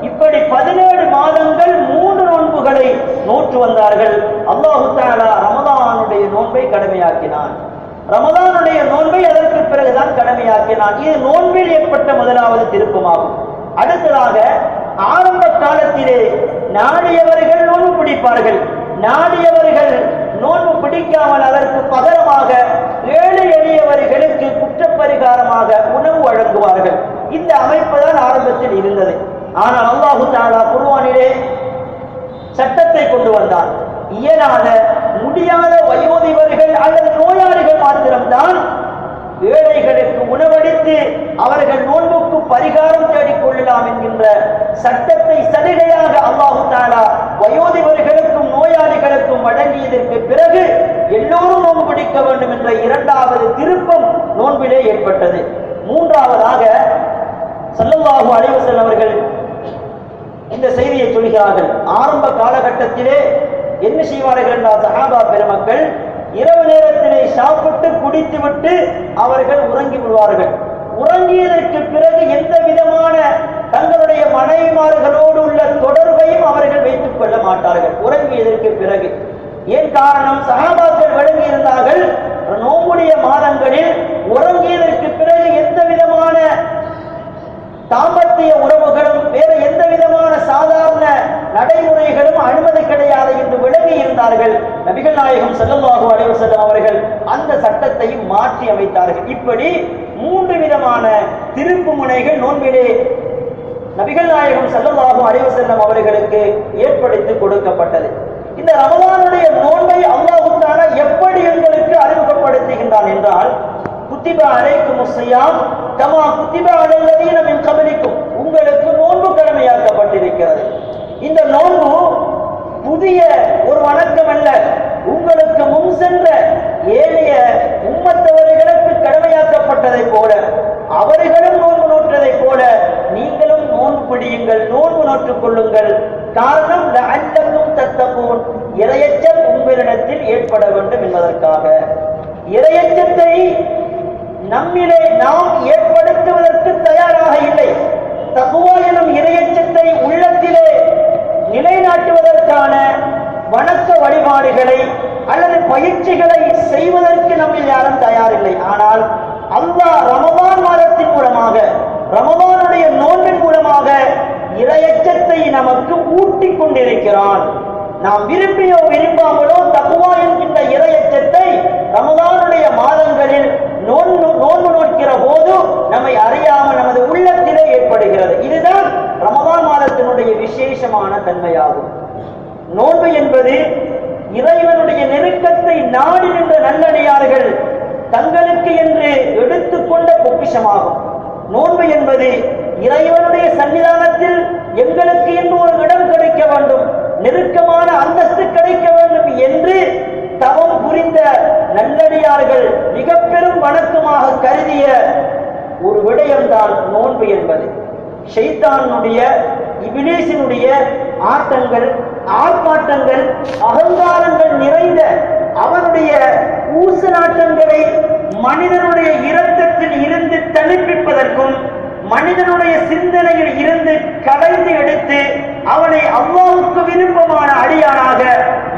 இப்படி 17 மாதங்கள் 3 நோன்புகளை நோற்று வந்தார்கள். அல்லாஹு தஆலா ரமதானுடைய நோன்பை கடமையாக்கினான். ரமதானுடைய நோன்பை அதற்கு பிறகுதான் கடமையாக்கினான். இது நோன்பில் ஏற்பட்ட முதலாவது திருப்பமாகும். அடுத்ததாக ஆரம்ப காலத்திலே நாடியவர்கள் நோன்பு பிடிப்பார்கள். நாடியவர்கள் நோன்பு பிடிக்காமல் அதற்கு பகரமாக ஏழை எளியவர்களுக்கு குற்றப்பரிகாரமாக உணவு வழங்குவார்கள். இந்த அமைப்பு தான் ஆரம்பத்தில் இருந்தது. ஆனால் அல்லாஹு தஆலா குர்ஆனிலே சட்டத்தை கொண்டு வந்தார். இயலாத முடியாத வயோதிபர்கள் அல்லது நோயாளிகள் மாத்திரம்தான் ஏழைகளுக்கு உணவளித்து அவர்கள் நோன்புக்கு பரிகாரம் தேடிக் கொள்ளலாம் என்கின்ற சட்டத்தை சலுகையாக அல்லாஹு தஆலா வயோதிபர்களுக்கும் நோயாளிகளுக்கும் வழங்கியதற்கு பிறகு எல்லோரும் நோன்பு பிடிக்க வேண்டும் என்ற 2வது திருப்பம் நோன்பிலே ஏற்பட்டது. 3வதாக ஸல்லல்லாஹு அலைஹி வஸல்லம் அவர்கள் இந்த செய்தியை சொல்கிறார்கள். ஆரம்ப காலகட்டத்திலே என்ன செய்வார்கள் என்றால், சஹாபா பெருமக்கள் இரவு நேரத்திலே சாப்பிட்டு குடித்துவிட்டு அவர்கள் உறங்கி விடுவார்கள். உறங்கியதற்கு பிறகு எந்த விதமான தங்களுடைய மனைவிமார்களோடு உள்ள தொடர்பையும் அவர்கள் வைத்துக் கொள்ள மாட்டார்கள் உறங்கியதற்கு பிறகு. ஏன் காரணம்? சஹாபாக்கள் விளங்கி இருந்தார்கள், நோம்புடைய மாதங்களில் உறங்கியதற்கு பிறகு எந்த விதமான தாம்பத்திய உறவுகளும் வேறு எந்த விதமான சாதாரண நடைமுறைகளும் அனுமதி கிடையாது என்று விளங்கி இருந்தார்கள். நபிகள் நாயகம் ஸல்லல்லாஹு அலைஹி வஸல்லம் அவர்கள் அந்த சட்டத்தையும் மாற்றி அமைத்தார்கள். இப்படி 3 விதமான திருப்பு முனைகள் நோன்பிலே நபிகள் நாயகம் ஸல்லல்லாஹு அலைஹி வஸல்லம் அவர்களுக்கு ஏற்படுத்தி கொடுக்கப்பட்டது. இந்த ரமலானுடைய நோன்பை அல்லாஹ் தஆலா எப்படி எங்களுக்கு அறிமுகப்படுத்துகின்றான் என்றால், குத்திப அலைக்குமுஸ் ஸியாம் கமா குத்திப அலல்லதீன மின் கப்லிக்கும், உங்களுக்கு நோன்பு கடமையாக்கப்பட்டிருக்கிறது. இந்த நோன்பு புதிய ஒரு வணக்கம் அல்ல, உங்களுக்கு முன் சென்ற ஏனைய உம்மத்தவர்களுக்கு கடமையாக்கப்பட்டதை போல, அவர்களும் நோன்பு நோற்றதை போல நீங்களும் நோன்பு பிடியுங்கள், நோன்பு நோற்றுக் கொள்ளுங்கள். காரணம், லஅல்லக்கும் தத்தகூன், இறையச்சம் உங்களிடத்தில் ஏற்பட வேண்டும் என்பதற்காக. இறையச்சத்தை நம்மிலே நாம் ஏற்படுத்துவதற்கு தயாராக இல்லை. தக்வா எனும் இறையச்சத்தை உள்ளத்திலே நிலைநாட்டுவதற்கான வணக்க வழிபாடுகளை அல்லது பயிற்சிகளை செய்வதற்கு நம்ம யாரும் தயாரில்லை. ஆனால் அல்லாஹ் ரமதான் மாதத்தின் மூலமாக, ரமதானுடைய நோன்பின் மூலமாக இறையச்சத்தை நமக்கு ஊட்டிக் கொண்டிருக்கிறான். நாம் விரும்பியோ விரும்பாமலோ தக்வா என்கின்ற இறையச்சத்தை ரமதானுடைய மாதங்களில் நோன்பு நோக்கிற போது நம்மை அறியாமல் நமது உள்ளத்திலே ஏற்படுகிறது. இதுதான் ரமதான் மாதத்தினுடைய விசேஷமான தன்மையாகும். நோன்பு என்பது இறைவனுடைய நெருக்கத்தை நாடி நின்ற நல்லடியார்கள் தங்களுக்கு என்று எடுத்துக்கொண்ட பொக்கிஷமாகும். நோன்பு என்பது இறைவனுடைய சன்னிதானத்தில் எங்களுக்கு என்று ஒரு இடம் கிடைக்க வேண்டும், நெருக்கமான அந்தஸ்து கிடைக்க வேண்டும் என்று தவம் புரிந்த நல்லடியார்கள் மிக பெரும் வணக்கமாக கருதிய ஒரு விடயம்தான் நோன்பு என்பது. ஷைத்தானுடைய, இபிலீசினுடைய ஆட்டங்கள், ஆர்ப்பாட்டங்கள், அகங்காரங்கள் நிறைந்த அவனுடைய ஊசலாட்டங்களை மனிதனுடைய இரத்தத்தில் இருந்து தணிப்பிப்பதற்கும், மனிதனுடைய சிந்தனையில் இருந்து கலைந்து எடுத்து அவனை அல்லாஹ்வுக்கு விருப்பமான அடியானாக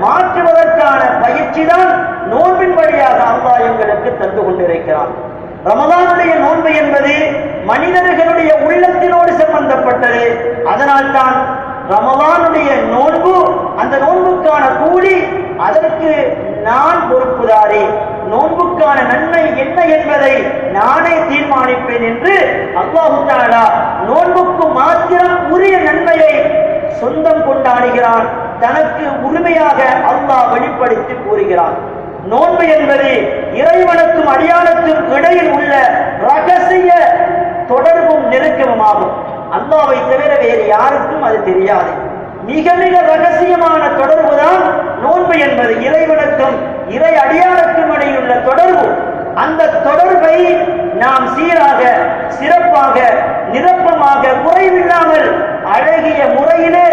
மாற்றுவதற்கான பயிற்சி தான் நோன்பின் வழியாக அல்லாஹ் எங்களுக்கு தந்து கொண்டிருக்கிறான். ரமதானுடைய நோன்பு என்பது மனிதர்களுடைய உள்ளத்தினோடு சம்பந்தப்பட்டது. அதனால் தான் ரமதானுடைய நோன்பு, அந்த நோன்புக்கான கூலி அதற்கு நான் பொறுப்புதாரே, நோன்புக்கான நன்மை என்ன என்பதை நானே தீர்மானிப்பேன் என்று அல்லாஹ் தஆலா நோன்புக்கு மாத்திரம் உரிய நன்மையை சொந்தம் கொண்டாடுகிறான். தனக்கு உரிமையாக அல்லாஹ் வெளிப்படுத்தி கூறுகிறான். நோன்பு என்பது இறைவனுக்கும் அடியானுக்கும் இடையில் உள்ள ரகசிய தொடர்பும் நெருக்கமுமாகும். அல்லாஹ்வை தவிர வேறு யாருக்கும் அது தெரியாது. மிக மிக ரகசியமான தொடர்பு தான் நோன்பு என்பது. இறைவனுக்கும் இறை அடியானுக்கும் இடையில் உள்ள தொடர்பு. அந்த தொடர்பை நாம் சீராக, சிறப்பாக, நிரப்பமாக, குறைவில்லாமல் அழகிய முறையிலே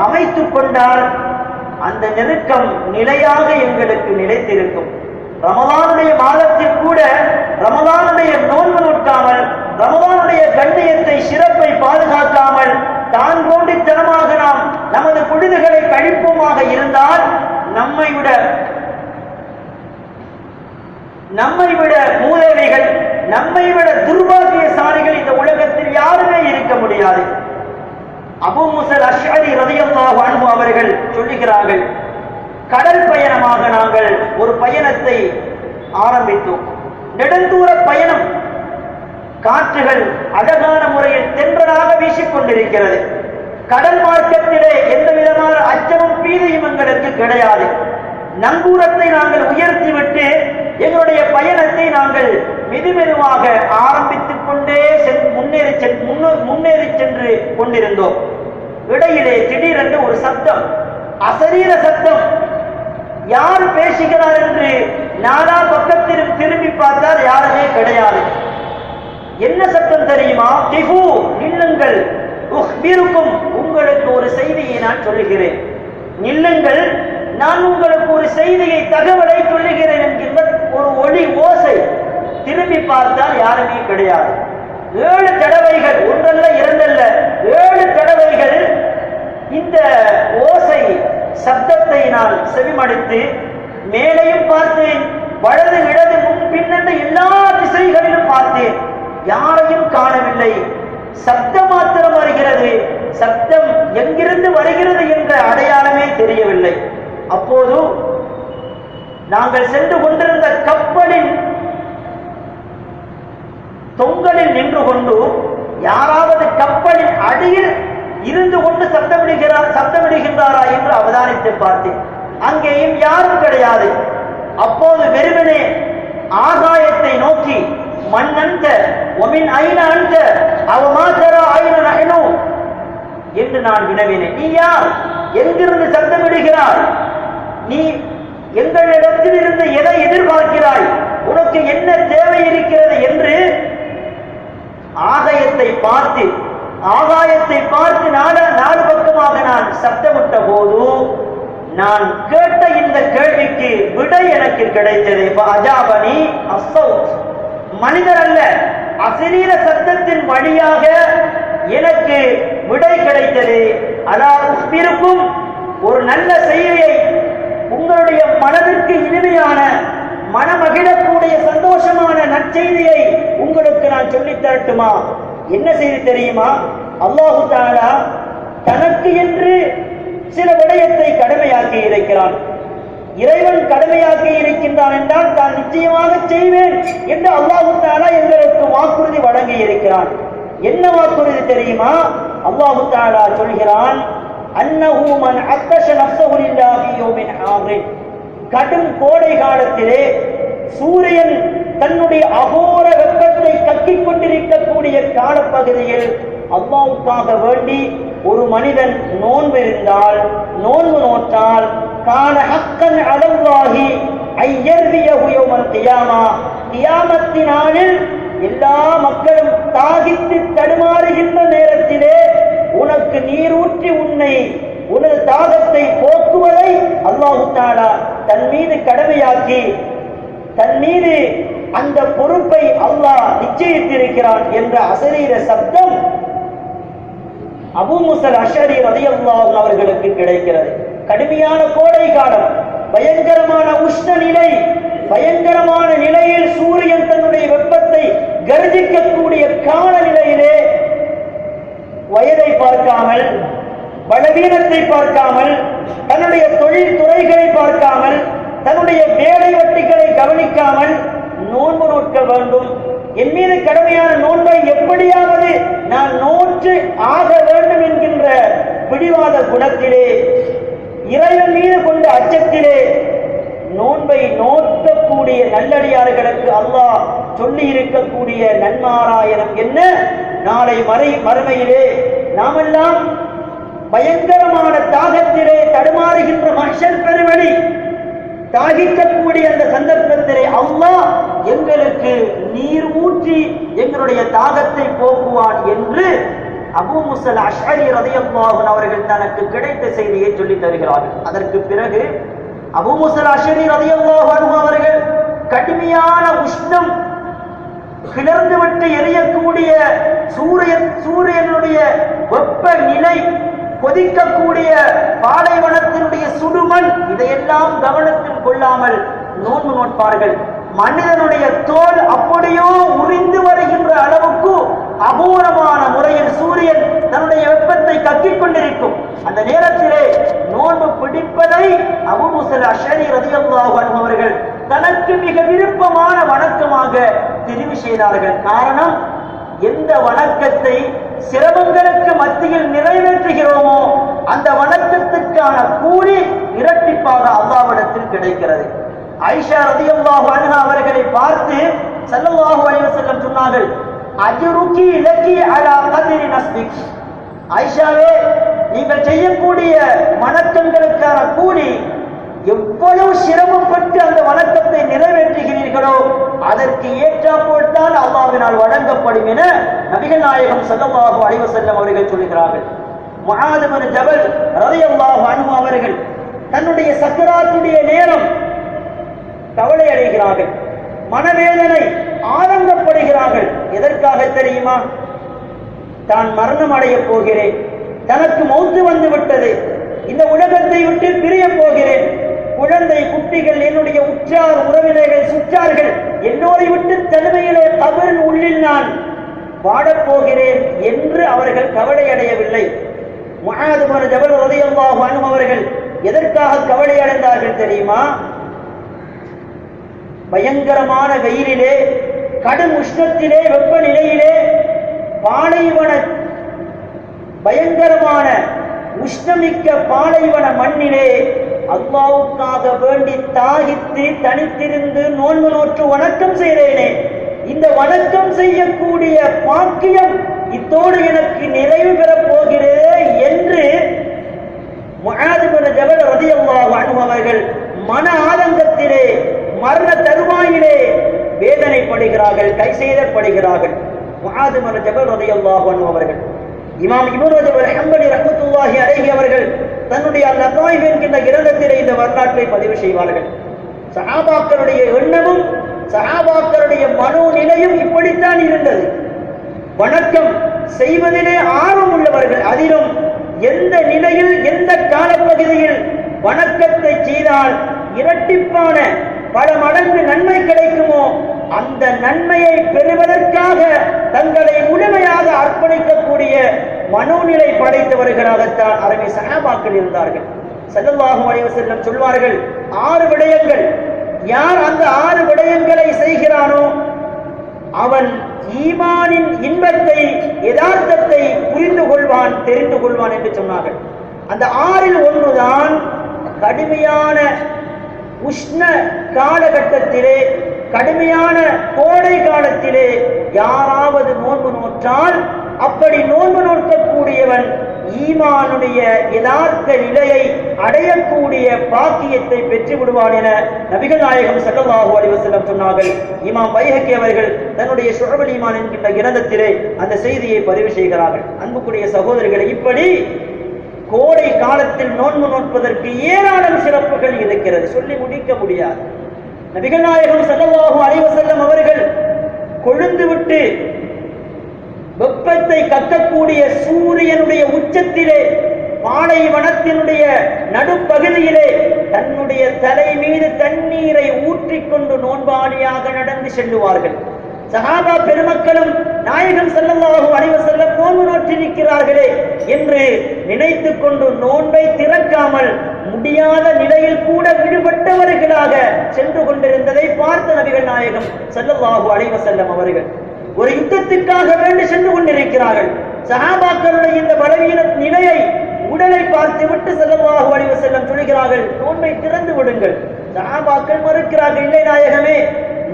அமைத்துக் கொண்டால் அந்த நெருக்கம் நிலையாக எங்களுக்கு நிலைத்திருக்கும். ரமதானுடைய மாதத்தில் கூட ரமதானுடைய நோன்பு நோக்காமல், ரமதானுடைய கண்ணியத்தை, சிறப்பை பாதுகாக்காமல் தான் கோண்டித்தனமாக நாம் நமது பொழுதுகளை கழிப்போமாக இருந்தால் நம்மை விட மூதேவிகள், நம்மை விட துர்பாக்கியசாலிகள் இந்த உலகத்தில் யாருமே இருக்க முடியாது. அபூ மூஸா அஷ்அரி ரலியல்லாஹு அன்ஹு அவர்கள் சொல்லுகிறார்கள், கடல் பயணமாக நாங்கள் ஒரு பயணத்தை ஆரம்பித்தோம். நெடுந்தூர பயணம். காற்றுகள் அழகான முறையில் தென்றலாக வீசிக்கொண்டிருக்கிறது. கடல் மார்க்கத்திலே எந்த விதமான அச்சமும் பீதியும் எங்களுக்கு கிடையாது. நங்கூரத்தை நாங்கள் உயர்த்திவிட்டு எங்களுடைய பயணத்தை நாங்கள் மெதுமெதுவாக ஆரம்பித்துக் கொண்டே முன்னேறி சென்று கொண்டிருந்தோம். இடையிலே திடீரென்று ஒரு சத்தம், அசரீர சத்தம். யார் பேசுகிறார் என்று நானா பக்கத்தில் திரும்பி பார்த்தால் யாருமே கிடையாது. என்ன சத்தம் தெரியுமா? திஃபு, நில்லுங்கள், உஹ்பிருக்கும், உங்களுக்கு ஒரு செய்தியை நான் சொல்லுகிறேன், நில்லுங்கள், நான் உங்களுக்கு ஒரு செய்தியை, தகவலை சொல்லுகிறேன் என்கின்ற ஒரு ஒளி ஓசை. திரும்பி பார்த்தால் யாருமே கிடையாது. 7 தடவைகள், ஒன்றல்ல இரண்டல்ல, 7 தடவைகள் இந்த ஓசை சப்தத்தை நான் செவிமடுத்து மேலையும் பார்த்தேன், வலது இடது முன் பின்னென்று எல்லா திசைகளிலும் பார்த்தேன். யாரையும் காணவில்லை. சப்தம் மாத்திரம் வருகிறது. சப்தம் எங்கிருந்து வருகிறது என்ற அடையாளமே தெரியவில்லை. அப்போது நாங்கள் சென்று கொண்டிருந்த கப்பலின் தொங்கலில் நின்று கொண்டு யாராவது கப்பலின் அடியில் இருந்து கொண்டு சப்தமிடுகின்றாரா என்று அவதானித்து பார்த்தேன். அங்கேயும் யாரும் கிடையாது. அப்போது வெறுமனே ஆகாயத்தை நோக்கி, மண் அன்த ஒமின் ஐன அன்த அவமாதரா ஐன நஹ்னு என்று நான் வினவினேன். நீ யார்? எங்கிருந்து சப்தமிடுகிறாய்? நீ எங்களிடத்தில் இருந்து எதை எதிர்பார்க்கிறாய்? உனக்கு என்ன தேவை இருக்கிறது என்று ஆகாயத்தை பார்த்து நாலு பக்கமாக நான் சப்தமிட்ட போது நான் கேட்ட இந்த கேள்விக்கு விடை எனக்கு கிடைத்தது. அஜாபனி அஸ்ஸௌத், மனிதர் அல்ல, அசரீர சத்தத்தின் வழியாக எனக்கு விடை கிடைத்தது. அலா உக்பிருக்கும், ஒரு நல்ல செய்தியை, உங்களுடைய மனதிற்கு இனிமையான, மனமகிழக்கூடிய சந்தோஷமான நற்செய்தியை உங்களுக்கு நான் சொல்லித் தரட்டுமா? என்ன செய்தி தெரியுமா? அல்லாஹு தஆலா தனக்கு என்று சில விடயத்தை கடமையாக்கி இருக்கிறான். இறைவன் கடமையாக்கி இருக்கின்றான் என்றால் தான் நிச்சயமாக செய்வேன் என்று அல்லாஹு தஆலா எங்களுக்கு வாக்குறுதி வழங்கி இருக்கிறான். என்ன வாக்குறுதி தெரியுமா? அல்லாஹு தஆலா சொல்கிறான், அன்னஹு மன் அத்தஷ நஃப்ஸஹு லில்லாஹி யௌமின் ஆகிர். கடும் கோடை காலத்திலே சூரியன் தன்னுடைய அகோர வெப்பத்தை கக்கிக் கொண்டிருக்கக்கூடிய காலப்பகுதியில் அல்லாஹ்வுக்காக வேண்டி ஒரு மனிதன் நோன்பு நோற்றால் கான ஹக்கன் அலல்லாஹி ஐயர்வியஹு யௌமல் கியாமா, கியாமத்தின் நாளில் எல்லா மக்களும் தாகித்து தடுமாறுகின்ற நேரத்திலே உனக்கு நீரூற்றி உனது தாகத்தை போக்குவதை அல்லாஹு தஆலா தன் மீது கடமையாக்கி, தன் மீது அந்த பொறுப்பை அல்லாஹ் நிச்சயித்திருக்கிறான் என்ற அசரீர சப்தம் அபூ மூஸா அஷ்அரி ரலியல்லாஹு அன்ஹு அவர்களுக்கு கிடைக்கிறது. கடுமையான கோடை காலம், பயங்கரமான உஷ்ண நிலை, பயங்கரமான நிலையில் சூரியன் தன்னுடைய வெப்பத்தை கர்ஜிக்கக்கூடிய கால நிலையிலே வயதை பார்க்காமல், பலவீனத்தை பார்க்காமல், தன்னுடைய தொழில் துறைகளை பார்க்காமல், தன்னுடைய வேலை வட்டிகளை கவனிக்காமல் நோன்பு நோக்க வேண்டும், என் மீது கடமையான நோன்பை எப்படியாவது நான் நோற்று ஆக வேண்டும் என்கின்ற பிடிவாத குணத்திலே, இறைவன் மீது கொண்ட அச்சத்திலே நோன்பை நோக்கக்கூடிய நல்லடியார்களுக்கு அல்லாஹ் சொல்லி இருக்கக்கூடிய நன்மாராயணம் என்ன? நாளை மறுமையிலே நாமெல்லாம் பயங்கரமான தாகத்திலே தடுமாறுகின்ற மஹ்ஷர் பெருவழி தாகிக்கக்கூடிய அந்த சந்தர்ப்பத்திலே அல்லாஹ் எங்களுக்கு நீர் ஊற்றி எங்களுடைய தாகத்தை போக்குவான் என்று அபூ மூஸா அஷ்அரி ரலியல்லாஹு அன்ஹு அவர்கள் தனக்கு கிடைத்த செய்தியை சொல்லித் தருகிறார்கள். அதற்கு பிறகு அபூ மூஸா அஷ்அரி ரலியல்லாஹு அன்ஹு அவர்கள் கடுமையான உஷ்ணம் கிளர்ந்துவிட்டு எரியக்கூடிய சூரியனுடைய வெப்ப நிலை, கொதிக்கக்கூடிய பாலைவனத்தினுடைய சுடுமண், இதையெல்லாம் கவனத்தில் கொள்ளாமல் நோன்பு நோட்பார்கள். மனிதனுடைய தோல் அப்படியோ உறிந்து வருகின்ற அளவுக்கு அபூர்வமான முறையில் சூரியன் தன்னுடைய வெப்பத்தை கக்கிக் கொண்டிருக்கும். அந்த நேரத்திலே நோன்பு பிடிப்பதை அபூ மூஸா அஷ்அரி ரலியல்லாஹு அன்ஹு அவர்கள் தனக்கு மிக விருப்பமான வணக்கமாக தெரிவு செய்தார்கள். காரணம், எந்த வணக்கத்தை சிரமங்களுக்கு மத்தியில் நிறைவேற்றுகிறோமோ அந்த வணக்கத்துக்கான கூலி இரட்டிப்பாக அல்லாஹ்விடத்தில் கிடைக்கிறது. ஆயிஷா ரலியல்லாஹு அன்ஹா அவர்களை பார்த்து ஸல்லல்லாஹு அலைஹி வஸல்லம் சொன்னார்கள், அஜ்ருகி லகி அலா கத்ரி நஸ்பிக். ஆயிஷாவே, நீங்கள் செய்யக்கூடிய வணக்கங்களுக்கான கூலி எவ்வளவு சிரமப்பட்டு அந்த வணக்கத்தை நிறைவேற்றுகிறீர்களோ அதற்கு ஏற்றாற்போல் தான் அல்லாஹ்வினால் வழங்கப்படும் என நபிகள் நாயகம் ஸல்லல்லாஹு அலைஹி வஸல்லம் அவர்கள் சொல்கிறார்கள். முஆத் இப்னு ஜபல் ரலியல்லாஹு அன்ஹு அவர்கள் தன்னுடைய சக்கராத்துடைய நேரம் கவலை அடைகிறார்கள், மனவேதனை, ஆனந்தப்படுகிறார்கள். எதற்காக தெரியுமா? தான் மரணம் அடைய போகிறேன், தனக்கு மௌத்து வந்து விட்டது, இந்த உலகத்தை விட்டு பிரிய போகிறேன், குழந்தை குட்டிகள், என்னுடைய உற்றார் உறவினர்கள், சுற்றார்கள் எல்லோரை விட்டு தனிமையிலே கபரின் உள்ளில் நான் வாடப்போகிறேன் என்று அவர்கள் கவலை அடையவில்லை. முஆத் இப்னு ஜபல் ரலியல்லாஹு அன்ஹு அவர்கள் எதற்காக கவலை அடைந்தார்கள் தெரியுமா? பயங்கரமான வெயிலிலே, கடும் உஷ்ணத்திலே, வெப்பநிலையிலே, பாலைவன பயங்கரமான உஷ்ணமிக்க பாலைவன மண்ணிலே அல்லாஹ்வுக்காக வேண்டி தாகித்து தனித்திருந்து நோன்பு நோற்று வணக்கம் செய்தேனே, இந்த வணக்கம் செய்யக்கூடிய பாக்கியம் இத்தோடு எனக்கு நிறைவு பெறப் போகிறது என்று முஆத் இப்னு ஜபல் ரலியல்லாஹு அன்ஹு அவர்கள் மன ஆதங்கத்திலே, மரண தருவாயிலே வேதனைப்படுகிறார்கள், கைசெய்தப்படுகிறார்கள். முஆத் இப்னு ஜபல் ரலியல்லாஹு அன்ஹு அவர்கள், இமாம் இப்னு ரஜப் அல்-ஹம்பலி ரஹ்மத்துல்லாஹி அலைஹி அவர்கள் தன்னுடைய லதாயிஃப் என்கின்ற கிரந்தத்திலே இந்த வரலாற்றை பதிவு செய்வார்கள். சஹாபாக்களுடைய எண்ணமும் சஹாபாக்களுடைய மனோநிலையும் இப்படித்தான் இருந்தது. வணக்கம் செய்வதிலே ஆர்வம் உள்ளவர்கள், அதிலும் எந்த நிலையில் எந்த காலப்பகுதியில் வணக்கத்தை செய்தால் இரட்டிப்பான பல மடங்கு நன்மை கிடைக்குமோ அந்த நன்மையை பெறுவதற்காக தங்களை முழுமையாக அர்ப்பணிக்கக்கூடிய மனோநிலை படைத்தவர்களாகத்தான் அருமை சஹாபாக்கள் இருந்தார்கள். ஸல்லல்லாஹு அலைஹி வஸல்லம் சொல்வார்கள், 6 விடயங்கள், யார் அந்த 6 விடயங்களை செய்கிறானோ அவன் ஈமானின் இன்பத்தை யதார்த்தத்தை புரிந்து கொள்வான், தெரிந்து கொள்வான் என்று சொன்னார்கள். அந்த 6ல் ஒன்றுதான் கடுமையான உஷ்ண காலகட்டத்திலே, கடுமையான கோடை காலத்திலே யாராவது நோன்பு நோற்றால் அப்படி நோன்பு நோக்கக்கூடியவன் ஈமானுடைய யதார்த்த நிலையை அடையக்கூடிய பாக்கியத்தை பெற்று விடுவான் என நபிகள் நாயகம் ஸல்லல்லாஹு அலைஹி வஸல்லம் சொன்னார்கள். இமாம் பைஹக்கி அவர்கள் தன்னுடைய ஷுஅபுல் ஈமான் என்கின்ற கிரந்தத்திலே அந்த செய்தியை பதிவு செய்கிறார்கள். அன்புக்குரிய சகோதரர்களை, இப்படி கோடை காலத்தில் நோன்பு நோற்பதற்கு ஏராளம் சிறப்புகள் இருக்கிறது, சொல்லி முடிக்க முடியாது. நபிகள் நாயகம் ஸல்லல்லாஹு அலைஹி வஸல்லம் அவர்கள் கொழுந்து விட்டு வெப்பத்தை கக்கக்கூடிய சூரியனுடைய உச்சத்திலே, பாலைவனத்தினுடைய நடுப்பகுதியிலே தன்னுடைய தலை மீது தண்ணீரை ஊற்றிக்கொண்டு நோன்பாளியாக நடந்து செல்லுவார்கள். சஹாபா பெருமக்களும் நாயகம் ஸல்லல்லாஹு அலைஹி வஸல்லம் நோன்பு நோற்றிருக்கிறார்களே என்று நினைத்துக் கொண்டு நோன்பை திறக்காமல் முடியாத நிலையில் கூட விடுபட்டவர்களாக சென்று கொண்டிருந்ததை பார்த்த நபிகள் நாயகம் ஸல்லல்லாஹு அலைஹி வஸல்லம் அவர்கள் ஒரு யுத்தத்திற்காக வேண்டி சென்று கொண்டிருக்கிறார்கள். சஹாபாக்களுடைய இந்த பலவீன நிலையை, உடலை பார்த்துவிட்டு ஸல்லல்லாஹு அலைஹி வஸல்லம் சொல்கிறார்கள், நோன்பை திறந்து விடுங்கள். சஹாபாக்கள் மறுக்கிறார்கள், இல்லை நாயகமே,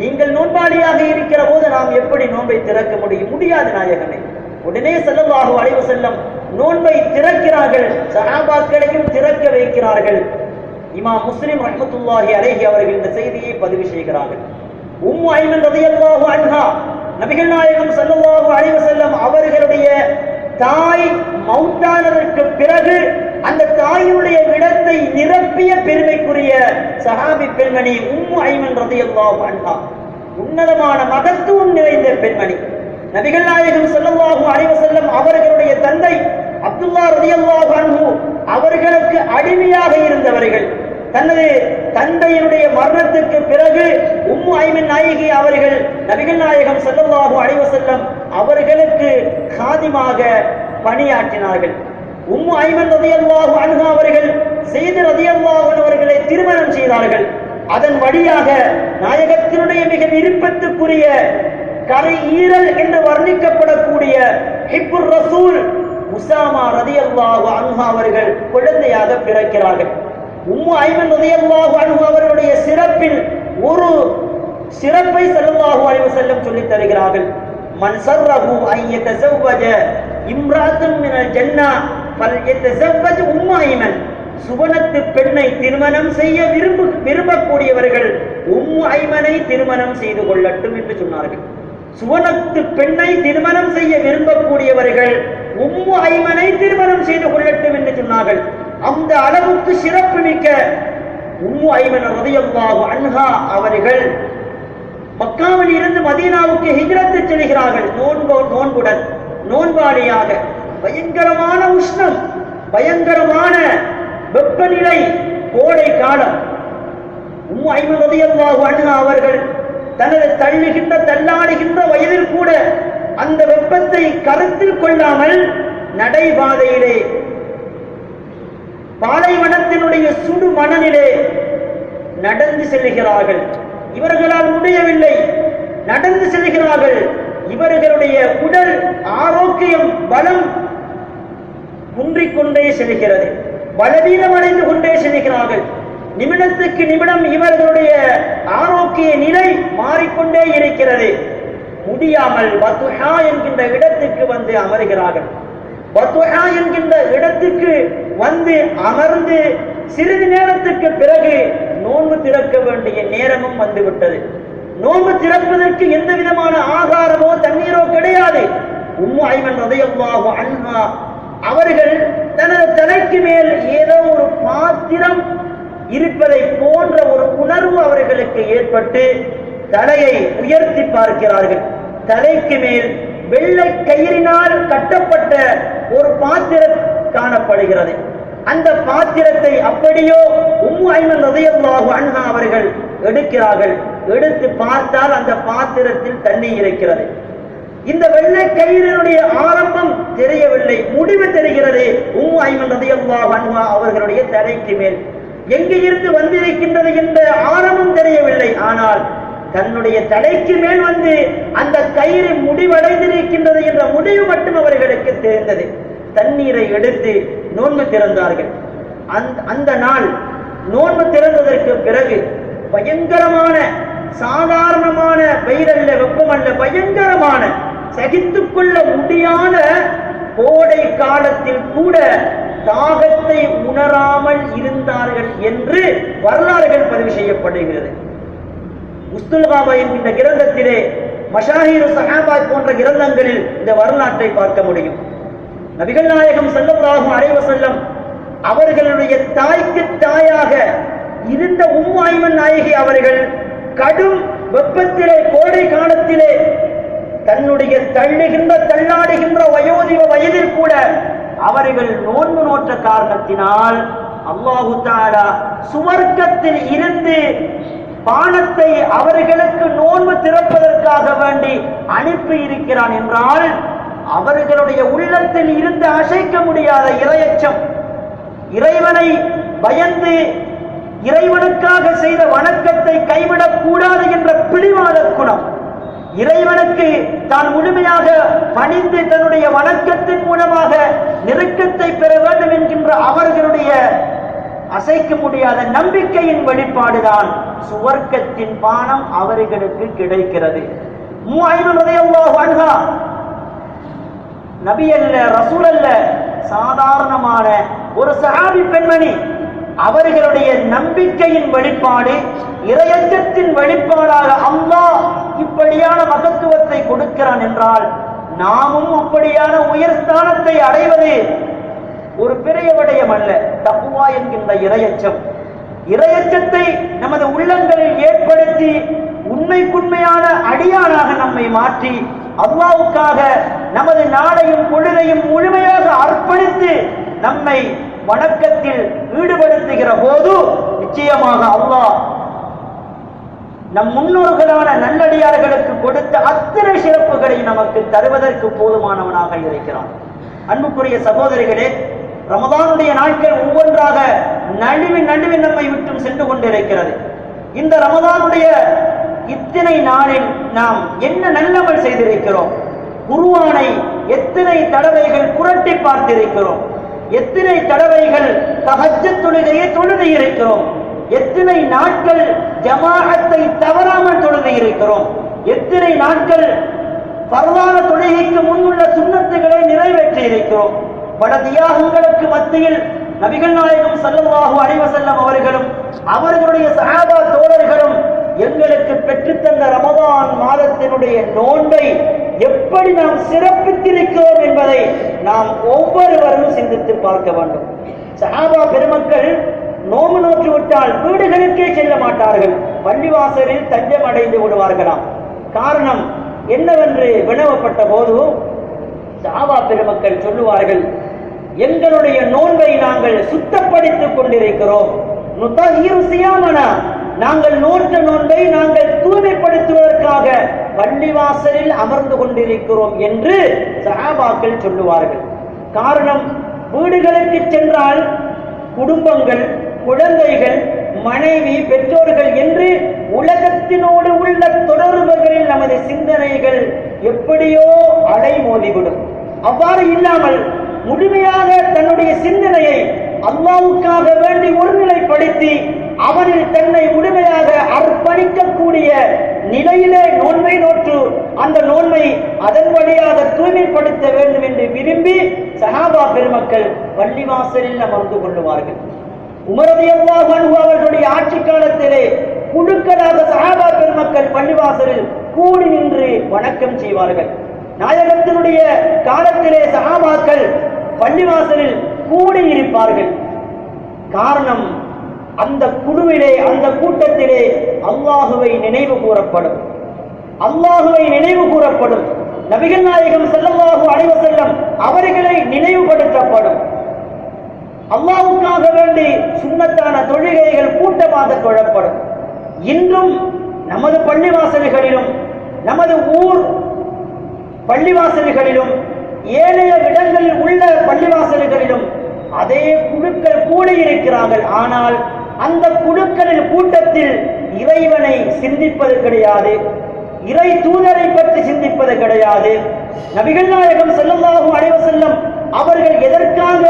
நீங்கள் நோன்பாளியாக இருக்கிற போது நாம் எப்படி நோன்பை திறக்க முடியும்? முடியாது நாயகமே. உடனே ஸல்லல்லாஹு அலைஹி வஸல்லம் நோன்பை திறக்கிறார்கள், சஹாபாக்களையும் திறக்க வைக்கிறார்கள். இமாம் முஸ்லிம் ரஹ்மத்துல்லாஹி அலைஹி அவர்கள் இந்த செய்தியை பதிவு செய்கிறார்கள். உம்மு ஐமன் ரலியல்லாஹு அன்ஹா, நபிகள் நாயகம் ஸல்லல்லாஹு அலைஹி வஸல்லம் அவர்களுடைய தாய் மௌத்தானதற்கு பிறகு அந்த தாயுடைய இடத்தை நிரப்பிய பெருமைக்குரிய சஹாபி பெண்மணி உம்மு ஐமன் ரலியல்லாஹு அன்ஹா. உன்னதமான மகத்துவம் நிறைந்த பெண்மணி. நபிகள் நாயகம் ஸல்லல்லாஹு அலைஹி வஸல்லம் அவர்களுடைய தந்தை அப்துல்லா ரலியல்லாஹு அன்ஹு அவர்களுக்கு அடிமையாக இருந்தவர்கள். தனது தந்தையினுடைய மரணத்துக்கு பிறகு உம்மு ஐமன் நாயகி அவர்கள் நபிகள் நாயகம் ஸல்லல்லாஹு அலைஹி வஸல்லம் அவர்களுக்கு காதிமாக பணியாற்றினார்கள். உம்மு ஐமன் ரலியல்லாஹு அன்ஹா அவர்கள் ஸைத் ரலியல்லாஹு அன்ஹு அவர்களை திருமணம் செய்தார்கள். அதன் வழியாக நாயகத்தினுடைய மிக விருப்பத்துக்குரிய கரை ஈரல் என்று வர்ணிக்கப்படக்கூடிய ஹிப்புர் ரசூல் உஸாமா ரலியல்லாஹு அன்ஹா அவர்கள் குழந்தையாக பிறக்கிறார்கள். உம்மு ஐமன் ரலியல்லாஹு அன்ஹு அவர்களுடைய சிறப்பில் ஒரு சிறப்பை ஸல்லல்லாஹு அலைஹி வஸல்லம் சொல்லித் தருகிறார்கள். மன் ஸர்ரஹு அன் யதஸவ்வஜ இம்ராஅத்துன் மினல் ஜன்னah ஃபல்யதஸவ்வஜ் உம்மு ஐமன். சுவனத்து பெண்ணை திருமணம் செய்ய விரும்பக்கூடியவர்கள் உம்மு ஐமனை திருமணம் செய்து கொள்ளட்டும் என்று சொன்னார்கள். சுவனத்து பெண்ணை திருமணம் செய்ய விரும்பக்கூடியவர்கள் உம்மு ஐமனை திருமணம் செய்து கொள்ளட்டும் என்று சொன்னார்கள். அந்த அளவுக்கு சிறப்பு மிக்க உம்மு ஐமன் ரலியல்லாஹு அன்ஹா அவர்கள் மக்காவில் இருந்து மதீனாவுக்கு ஹிஜ்ரத் செல்கிறார்கள். நோன்புடன், நோன்பாளியாக. பயங்கரமான உஷ்ணம், பயங்கரமான வெப்பநிலை, கோடை காலம். உம்மு ஐமன் ரலியல்லாஹு அன்ஹா அவர்கள் தனது தள்ளுகின்ற தள்ளாடுகின்ற வயதில் கூட அந்த வெப்பத்தை கருத்தில் கொள்ளாமல் நடைபாதையிலே, பாலைவனத்தினுடைய சுடு மணலிலே நடந்து செல்கிறார்கள். இவர்களால் முடியவில்லை, நடந்து செல்கிறார்கள். இவர்களுடைய உடல் ஆரோக்கியம், பலம் குன்றிக்கொண்டே செல்கிறது, பலவீனம் அடைந்து கொண்டே செல்கிறார்கள். நிமிடத்துக்கு நிமிடம் இவர்களுடைய ஆரோக்கிய நிலை மாறிக்கொண்டே இருக்கிறது. முடியாமல் பத்துஹா என்கின்ற இடத்துக்கு வந்து அமர்கிறார்கள். பத்துஹா என்கின்ற இடத்துக்கு வந்து அமர்ந்து சிறிது நேரத்துக்கு பிறகு நோன்பு திறக்க வேண்டிய நேரமும் வந்துவிட்டது. நோன்பு திறப்பதற்கு எந்த விதமான ஆகாரமோ தண்ணீரோ கிடையாது. உம்மு ஐமன் ரலியல்லாஹு அன்ஹா அவர்கள் தனது தலைக்கு மேல் ஏதோ ஒரு பாத்திரம் இருப்பதை போன்ற ஒரு உணர்வு அவர்களுக்கு ஏற்பட்டு தலையை உயர்த்தி பார்க்கிறார்கள். தலைக்கு மேல் வெள்ளை கயிறினால் கட்டப்பட்ட ஒரு பாத்திரம் காணப்படுகிறது. அந்த பாத்திரத்தை அப்படியோ உம்மு ஐமன் ரலியல்லாஹு அன்ஹா அவர்கள் எடுக்கிறார்கள். எடுத்து பார்த்தால் அந்த பாத்திரத்தில் தண்ணீர் இருக்கிறது. இந்த வெள்ளை கயிறினுடைய ஆரம்பம் தெரியவில்லை, முடிவு தெரிகிறது. உம்மு ஐமன் ரலியல்லாஹு அன்ஹா அவர்களுடைய தலைக்கு மேல் எங்கே இருந்து வந்திருக்கின்றது என்ற ஆரம்பம் தெரியவில்லை. ஆனால் தன்னுடைய தலைக்கு மேல் வந்து அந்த கயிறு முடிவடைந்திருக்கின்றது என்ற முடிவு மட்டும் அவர்களுக்கு தெரிந்தது. தண்ணீரை எடுத்து நோன்பு திறந்தார்கள். அந்த நாள் நோன்பு திறந்ததற்கு பிறகு பயங்கரமான, சாதாரணமான வெயிலல்ல, வெப்பமல்ல, பயங்கரமான சகித்துக் கொள்ள முடியாத கோடை காலத்தில் கூட தாகத்தை உணராமல் இருந்தார்கள் என்று வரலாறுகள் பதிவு செய்யப்படுகிறது. உஸ்துல் காபா என்கின்ற கிரந்தத்திலே, மஷாஹீரு ஸஹாபா போன்ற கிரந்தங்களில் இந்த வரலாற்றை பார்க்க முடியும். நபிகள் நாயகம் ஸல்லல்லாஹு அலைஹி வஸல்லம் அவர்களுடைய தாய்க்கு தாயாக இருந்த உம்மு ஐமன் நாயகி அவர்கள் கடும் வெப்பத்திலே, கோடை காலத்திலே தன்னுடைய தள்ளாடுகின்ற வயோதிப வயதில் கூட அவர்கள் நோன்பு நோற்ற காரணத்தினால் அல்லாஹு தஆலா சுவர்க்கத்தில் இருந்து பானத்தை அவர்களுக்கு நோன்பு திறப்பதற்காக வேண்டி அனுப்பி இருக்கிறான் என்றால், அவர்களுடைய உள்ளத்தில் இருந்து அசைக்க முடியாத இரையச்சம், இறைவனை பயந்து இறைவனுக்காக செய்த வணக்கத்தை கைவிடக் கூடாது என்ற பிடிவாத குணம், இறைவனுக்கு தான் முழுமையாக பணிந்து தன்னுடைய வணக்கத்தின் மூலமாக நெருக்கத்தை பெற வேண்டும் என்கின்ற அவர்களுடைய அசைக்க முடியாத நம்பிக்கையின் வெளிப்பாடுதான் சுவர்க்கத்தின் பானம் அவர்களுக்கு கிடைக்கிறது. உம்மு ஐமன் ரலியல்லாஹு அன்ஹா நபி அல்ல, ரசூல் அல்ல, சாதாரணமான ஒரு சஹாபி பெண்மணி. அவர்களுடைய நம்பிக்கையின் வெளிப்பாடு, இறையச்சத்தின் வெளிப்பாடாக அல்லாஹ் இப்படியான மகத்துவத்தை கொடுக்கிறான் என்றால், நாமும் அப்படியான உயர் ஸ்தானத்தை அடைவது ஒரு பெரிய விடயம் அல்ல. தக்வா என்கின்ற இறையச்சம், இறையச்சத்தை நமது உள்ளங்களில் ஏற்படுத்தி உண்மைக்குண்மையான அடியானாக நம்மை மாற்றி அல்லாஹ்வுக்காக நமது நாளையும் பொழுதையும் முழுமையாக அர்ப்பணித்து நம்மை வணக்கத்தில் ஈடுபடுத்துகிற போது நிச்சயமாக அல்லாஹ் நம் முன்னோர்களான நல்லடியார்களுக்கு கொடுத்த அத்தனை சிறப்புகளை நமக்கு தருவதற்கு போதுமானவனாக இருக்கிறான். அன்புக்குரிய சகோதரிகளே, ரமதானுடைய நாட்கள் ஒவ்வொன்றாக நழுவி நம்மை விட்டும் சென்று கொண்டிருக்கிறது. இந்த ரமதானுடைய இத்தனை நாளில் நாம் என்ன நல்லமல் செய்திருக்கிறோம்? குர்ஆனை எத்தனை தடவைகள் புரட்டி பார்த்திருக்கிறோம்? எத்தனை தடவைகள் தஹஜ்ஜத் தொழுகையை தொழுது இருக்கிறோம்? எத்தனை நாட்கள் ஜமாஅத்தை தவறாமல் தொழுது இருக்கிறோம்? எத்தனை நாட்கள் பரவான தொழுகைக்கு முன்னுள்ள சுன்னத்துகளை நிறைவேற்றி இருக்கிறோம்? பல தியாகங்களுக்கு மத்தியில் நபிகள் நாயகம் ஸல்லல்லாஹு அலைஹி வஸல்லம் அவர்களும் அவர்களுடைய சஹாபா தோழர்களும் எங்களுக்கு பெற்றுத்தந்த ரமதான் மாதத்தினுடைய நோன்பை எப்படி நாம் சிறப்பித்திருக்கிறோம் என்பதை நாம் ஒவ்வொருவரும் சிந்தித்து பார்க்க வேண்டும். சஹாபா பெருமக்கள் நோன்பு நோற்று விட்டால் வீடுகளுக்கே செல்ல மாட்டார்கள், பள்ளிவாசலில் தஞ்சம் அடைந்து விடுவார்களாம். காரணம் என்னவென்று வினவப்பட்ட போது சஹாபா பெருமக்கள் சொல்லுவார்கள், எங்களுடைய நோன்பை நாங்கள் சுத்தப்படுத்திக் கொண்டிருக்கிறோம். நுதஹிரு சியாமனா, நாங்கள் நோற்ற நோன்பை நாங்கள் தூய்மைப்படுத்துவதற்காக பள்ளிவாசலில் அமர்ந்து கொண்டிருக்கிறோம் என்று சஹாபாக்கள் சொல்லுவார்கள். காரணம், வீடுகளுக்கு சென்றால் குடும்பங்கள், குழந்தைகள், மனைவி, பெற்றோர்கள் என்று உலகத்தினோடு உள்ள தொடர்புகளில் நமது சிந்தனைகள் எப்படியோ அலைமோதிவிடும். அவ்வாறு இல்லாமல் முழுமையாக தன்னுடைய சிந்தனையை அல்லாஹ்வுக்காக வேண்டி ஒருநிலைப்படுத்தி அவனில் தன்னை முழுமையாக அர்ப்பணிக்கக்கூடிய நிலையிலே நோன்பை நோற்று அந்த நோன்பை அதன் வழியாக தூய்மைப்படுத்த வேண்டும் என்று விரும்பி சஹாபா பெருமக்கள் பள்ளிவாசலில் அமர்ந்து கொள்ளுவார்கள். உமர் ரலியல்லாஹு அன்ஹு அவர்களுடைய ஆட்சி காலத்திலே குழுக்களாக சஹாபா பெருமக்கள் பள்ளிவாசலில் கூடி நின்று வணக்கம் செய்வார்கள். நாயகத்தினுடைய காலத்திலே சஹாபாக்கள் பள்ளிவாசலில் கூடி இருப்பார்கள். காரணம், அந்த குழுவிலே, அந்த கூட்டத்திலே அல்லாஹுவை நினைவு கூறப்படும், அல்லாஹுவை நினைவு கூறப்படும். நபிகள் நாயகம் ஸல்லல்லாஹு அலைஹி வஸல்லம் அவர்களை நினைவுபடுத்தப்படும். அல்லாஹ்வுக்காக வேண்டி சுன்னத்தான தொழுகைகள் கூட்டமாக தொழப்படும். இன்றும் நமது பள்ளிவாசல்களிலும் நமது ஊர் பள்ளிவாசல்களிலும் ஏனைய இடங்களில் உள்ள பள்ளிவாசல்களிலும் அதே குழுக்கள் கூடியிருக்கிறார்கள். ஆனால் அந்த குழுக்களின் கூட்டத்தில் இறைவனை சிந்திப்பது கிடையாது, இறை தூதரை பற்றி சிந்திப்பது கிடையாது. நபிகள் நாயகம் ஸல்லல்லாஹு அலைஹி வஸல்லம் அவர்கள் எதற்காக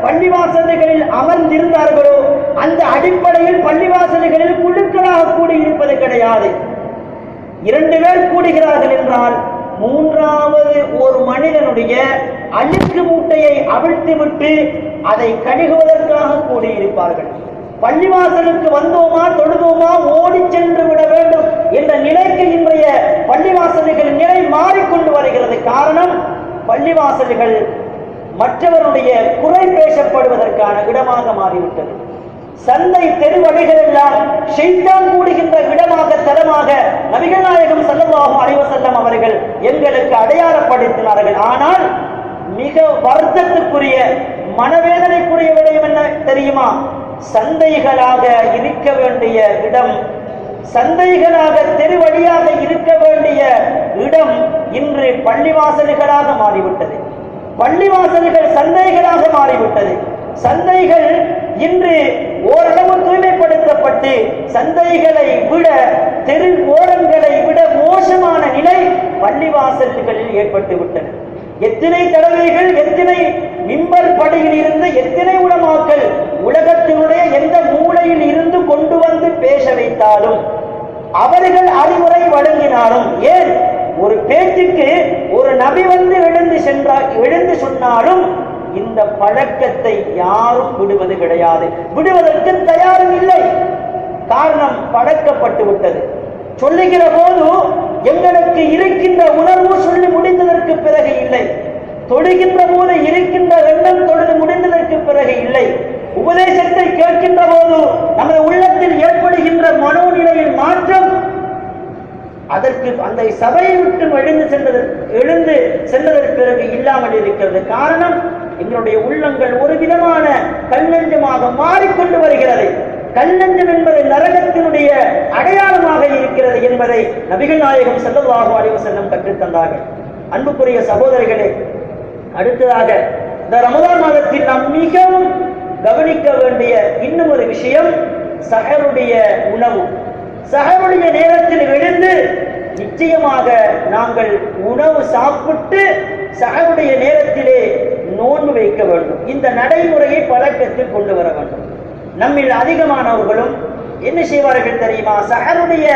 பள்ளிவாசல்களில் அமர்ந்திருந்தார்களோ அந்த அடிப்படையில் பள்ளிவாசல்களில் குழுக்களாக கூடியிருப்பது கிடையாது. 2 பேர் கூடுகிறார்கள் என்றால் மூன்றாவது ஒரு மனிதனுடைய அழுக்கு மூட்டையை அவிழ்த்துவிட்டு அதை கழுகுவதற்காக கூடியிருப்பார்கள். பள்ளிவாசலுக்கு வந்தோமா தொழுதோமா ஓடி சென்று விட வேண்டும் என்ற நிலைக்கு இன்றைய பள்ளிவாசல்கள் நிலை மாறிக்கொண்டு வருகிறது. காரணம், பள்ளிவாசல்கள் மற்றவருடைய குறை பேசப்படுவதற்கான இடமாக மாறிவிட்டது. சந்தை தெருவழிகள் எல்லாம் ஷைத்தான் கூடுகின்ற இடமாக தலமாக நபிகள் நாயகம் ஸல்லல்லாஹு அலைஹி வஸல்லம் அவர்கள் எங்களுக்கு அடையாளப்படுத்தினார்கள். ஆனால் மிக வருத்தத்துக்குரிய மனவேதனைக்குரிய விடயம் என்ன தெரியுமா? சந்தைகளாக இருக்க வேண்டிய இடம், சந்தைகளாக தெருவழியாக இருக்க வேண்டிய இடம் இன்று பள்ளிவாசல்களாக மாறிவிட்டது. பள்ளிவாசல்கள் சந்தைகளாக மாறிவிட்டது. சந்தைகள் இன்று ஓரளவு தூய்மைப்படுத்தப்பட்டு சந்தைகளை விட தெரு ஓரங்களை விட மோசமான நிலை பள்ளிவாசல்களில் ஏற்பட்டு விட்டது. எத்தனை தடவைகள், எத்தனை மிம்பர் படியில் இருந்து எத்தனை உலமாக்கள் உலகத்தினுடைய எந்த மூலையில் இருந்து கொண்டு வந்து பேச வைத்தாலும் அவர்கள் அறிவுரை வழங்கினாலும், ஏன் ஒரு பேச்சுக்கு ஒரு நபி வந்து எழுந்து சொன்னாலும் இந்த பழக்கத்தை யாரும் விடுவது கிடையாது, விடுவதற்கு தயாரும் இல்லை. காரணம், பழக்கப்பட்டு விட்டது. சொல்லுகிற போது எங்களுக்கு இருக்கின்ற உணர்வு சொல்லி முடிந்ததற்கு பிறகு இல்லை, தொழுகின்ற போது இருக்கின்ற எண்ணம் தொழுது முடிந்ததற்கு பிறகு இல்லை, உபதேசத்தை கேட்கின்ற போது நமது உள்ளத்தில் ஏற்படுகின்ற மனோநிலையில் மாற்றம் அதற்கு அந்த சபையை விட்டு எழுந்து சென்றதற்கு பிறகு இல்லாமல் இருக்கிறது. காரணம், எங்களுடைய உள்ளங்கள் ஒரு விதமான கல்லஞ்சமாக மாறிக்கொண்டு வருகிறது. கல்லஞ்சம் என்பது நரகத்தினுடைய அடையாளமாக இருக்கிறது என்பதை நபிகள் நாயகம் ஸல்லல்லாஹு அலைஹி வஸல்லம் கற்றுத்தந்தார்கள். அன்புக்குரிய சகோதரிகளே, அடுத்ததாக இந்த ரமலான் மாதத்தில் நாம் மிகவும் கவனிக்க வேண்டிய இன்னும் ஒரு விஷயம் சஹருடைய உணவு. சஹருடைய நேரத்தில் எழுந்து நிச்சயமாக நாங்கள் உணவு சாப்பிட்டு சஹருடைய நேரத்திலே நோன்பு வைக்க வேண்டும். இந்த நடைமுறையை பழக்கத்தில் கொண்டு வர வேண்டும். நம்மில் அதிகமானவர்களும் என்ன செய்வார்கள் தெரியுமா? சஹருடைய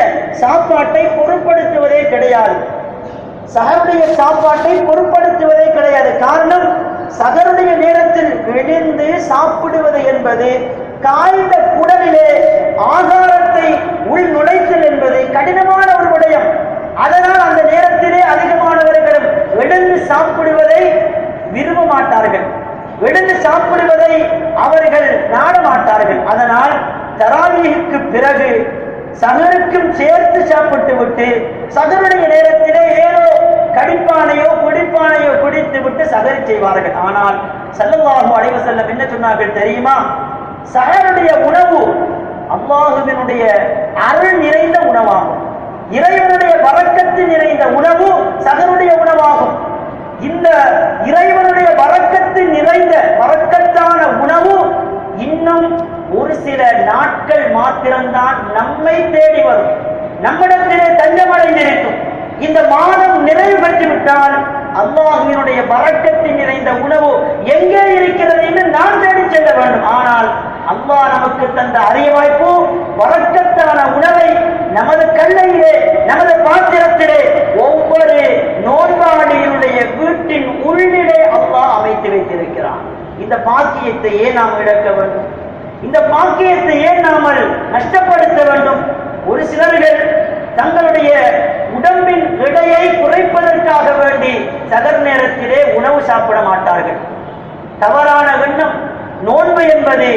சாப்பாட்டை பொருட்படுத்துவதே கிடையாது. சஹருடைய சாப்பாட்டை பொருட்படுத்துவதே கிடையாது. காரணம், சஹருடைய நேரத்தில் எழுந்து சாப்பிடுவது என்பது காய்ந்த குடலிலே ஆகாரத்தை உள் நுழைத்தல் என்பது கடினமான ஒரு விடயம். அதனால் அந்த நேரத்திலே அதிகமானவர்களும் எழுந்து சாப்பிடுவதை விரும்ப மாட்டார்கள், எழுந்து சாப்பிடுவதை அவர்கள் நாட மாட்டார்கள். அதனால் தராவீஹுக்கு பிறகு சஹருக்கும் சேர்த்து சாப்பிட்டு விட்டு சஹருடைய நேரத்திலே ஏதோ கடிப்பானையோ குடிப்பானையோ குடித்து விட்டு சஹர் செய்வார்கள். ஆனால் ஸல்லல்லாஹு அலைஹி வஸல்லம் என்ன சொன்னார்கள் தெரியுமா? சஹருடைய உணவு அல்லாஹ்வினுடைய அருள் நிறைந்த உணவாகும், இறைவனுடைய பரக்கத்து நிறைந்த உணவு சஹருடைய உணவாகும். இந்த இறைவனுடைய பரக்கத்து நிறைந்த பரக்கத்தான உணவு இன்னும் ஒரு சில நாட்கள் மாத்திரம்தான் நம்மை தேடி வரும், நம்மிடத்திலே தஞ்சமடைந்திருக்கும். இந்த மாதம் நிறைவு பெற்றுவிட்டால் அல்லாஹ்வினுடைய பரக்கத்து நிறைந்த உணவு எங்கே இருக்கிறது என்று நாம் தேடி செல்ல வேண்டும். ஆனால் அல்லாஹ் நமக்கு தந்த அரிய வாய்ப்பு, பரக்கத்தான உணவை நமது கல்லையிலே, நமது பாத்திரத்திலே, ஒவ்வொரு நோன்பாளியினுடைய வீட்டின் உள்ளிலே அல்லாஹ் அமைத்து வைத்திருக்கிறான். இந்த பாக்கியத்தை ஏன் நாம் இழக்க வேண்டும்? இந்த பாக்கியத்தை ஏன் நாமல் நஷ்டப்படுத்த வேண்டும்? ஒரு சிலர்கள் தங்களுடைய உடம்பின் எடையை குறைப்பதற்காக வேண்டி சகர் நேரத்திலே உணவு சாப்பிட மாட்டார்கள். தவறான எண்ணம். நோன்பு என்பது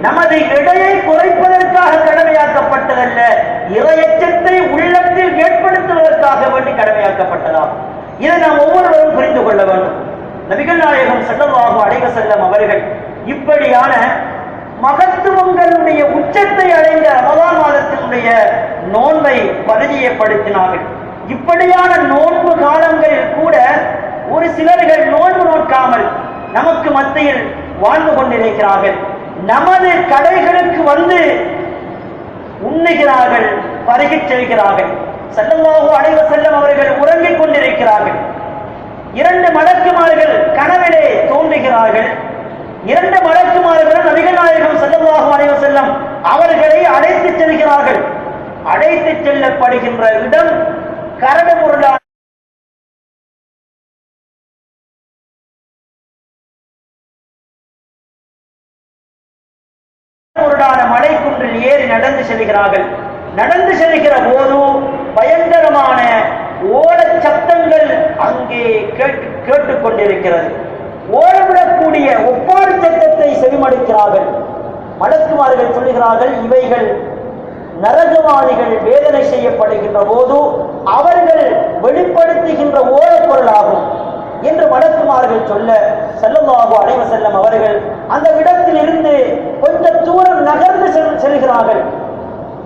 நமது எடையை குறைப்பதற்காக கடமையாக்கப்பட்டதல்ல, இறையச்சத்தை உள்ளத்தில் ஏற்படுத்துவதற்காக வேண்டி கடமையாக்கப்பட்டதாகும். இதை நாம் ஒவ்வொருவரும் புரிந்து கொள்ள வேண்டும். நபிகள் நாயகம் ஸல்லல்லாஹு அலைஹி வஸல்லம் அவர்கள் இப்படியான மகத்துவங்களுடைய உச்சத்தை அடைந்த ரமலான் மாதத்தினுடைய நோன்பை பரிச்சயப்படுத்தினார்கள். இப்படியான நோன்பு காலங்களில் கூட ஒரு சிலர்கள் நோன்பு நோக்காமல் நமக்கு மத்தியில் வாழ்ந்து கொண்டிருக்கிறார்கள். நமது கடைகளுக்கு வந்து உண்ணுகிறார்கள், பருகிச் செல்கிறார்கள். ஸல்லல்லாஹு அலைஹி வஸல்லம் அவர்கள் உறங்கிக் கொண்டிருக்கிறார்கள். 2 மலக்குமார்கள் கனவிலே தோன்றுகிறார்கள். 2 மலக்குமார்கள் நபிகள் நாயகம் ஸல்லல்லாஹு அலைஹி வஸல்லம் அவர்களை அழைத்துச் செல்கிறார்கள். அழைத்துச் செல்லப்படுகின்ற இடம் கரடுமுரடான மலைக்குன்றில் ஏறி நடந்து செல்கிறார்கள். நடந்து செல்கிற போது பயங்கரமான ஓல சப்தங்கள் அங்கே கேட்டுக்கொண்டிருக்கிறது. ஓடவிடக்கூடிய ஒப்பாடு சத்தத்தை செவிமடுக்கிறார்கள். மலக்குமார்கள் சொல்லுகிறார்கள், இவைகள் நரகவாதிகள் வேதனை செய்யப்படுகின்ற போது அவர்கள் வெளிப்படுத்துகின்ற ஓலப்பொருளாகும் என்று மலக்குமார்கள் சொல்ல ஸல்லல்லாஹு அலைஹி வஸல்லம் அவர்கள் அந்த இடத்தில் இருந்து கொஞ்சம் தூரம் நகர்ந்து செல்கிறார்கள்.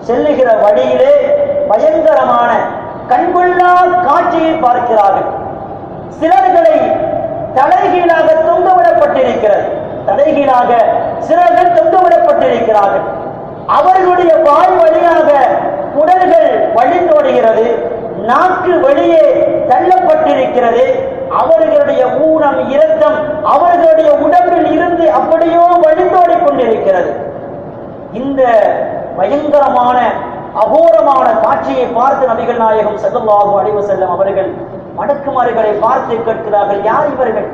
செல்லுகிற வழியிலே பயங்கரமான கண்கொள்ளா காட்சியை பார்க்கிறார்கள். சிலர்களை தலைகீழாக தொங்கவிடப்பட்டிருக்கிறது. தலைகீழாக சிலர்கள் தொங்கவிடப்பட்டிருக்கிறார்கள். அவர்களுடைய வாய் வழியாக குடல்கள் வழிந்தோடுகிறது. நாக்கு வெளியே தள்ளப்பட்டிருக்கிறது. அவர்களுடைய ஊனம் இரத்தம் அவர்களுடைய உடம்பில் இருந்து அப்படியோ வழிந்தோடி கொண்டிருக்கிறது. இந்த பயங்கரமான அகோரமான காட்சியை பார்த்து நபிகள் நாயகம் ஸல்லல்லாஹு அலைஹி வஸல்லம் அவர்கள் மலக்குமார்களை பார்த்து கேட்கிறார்கள், யார் இவர்கள்?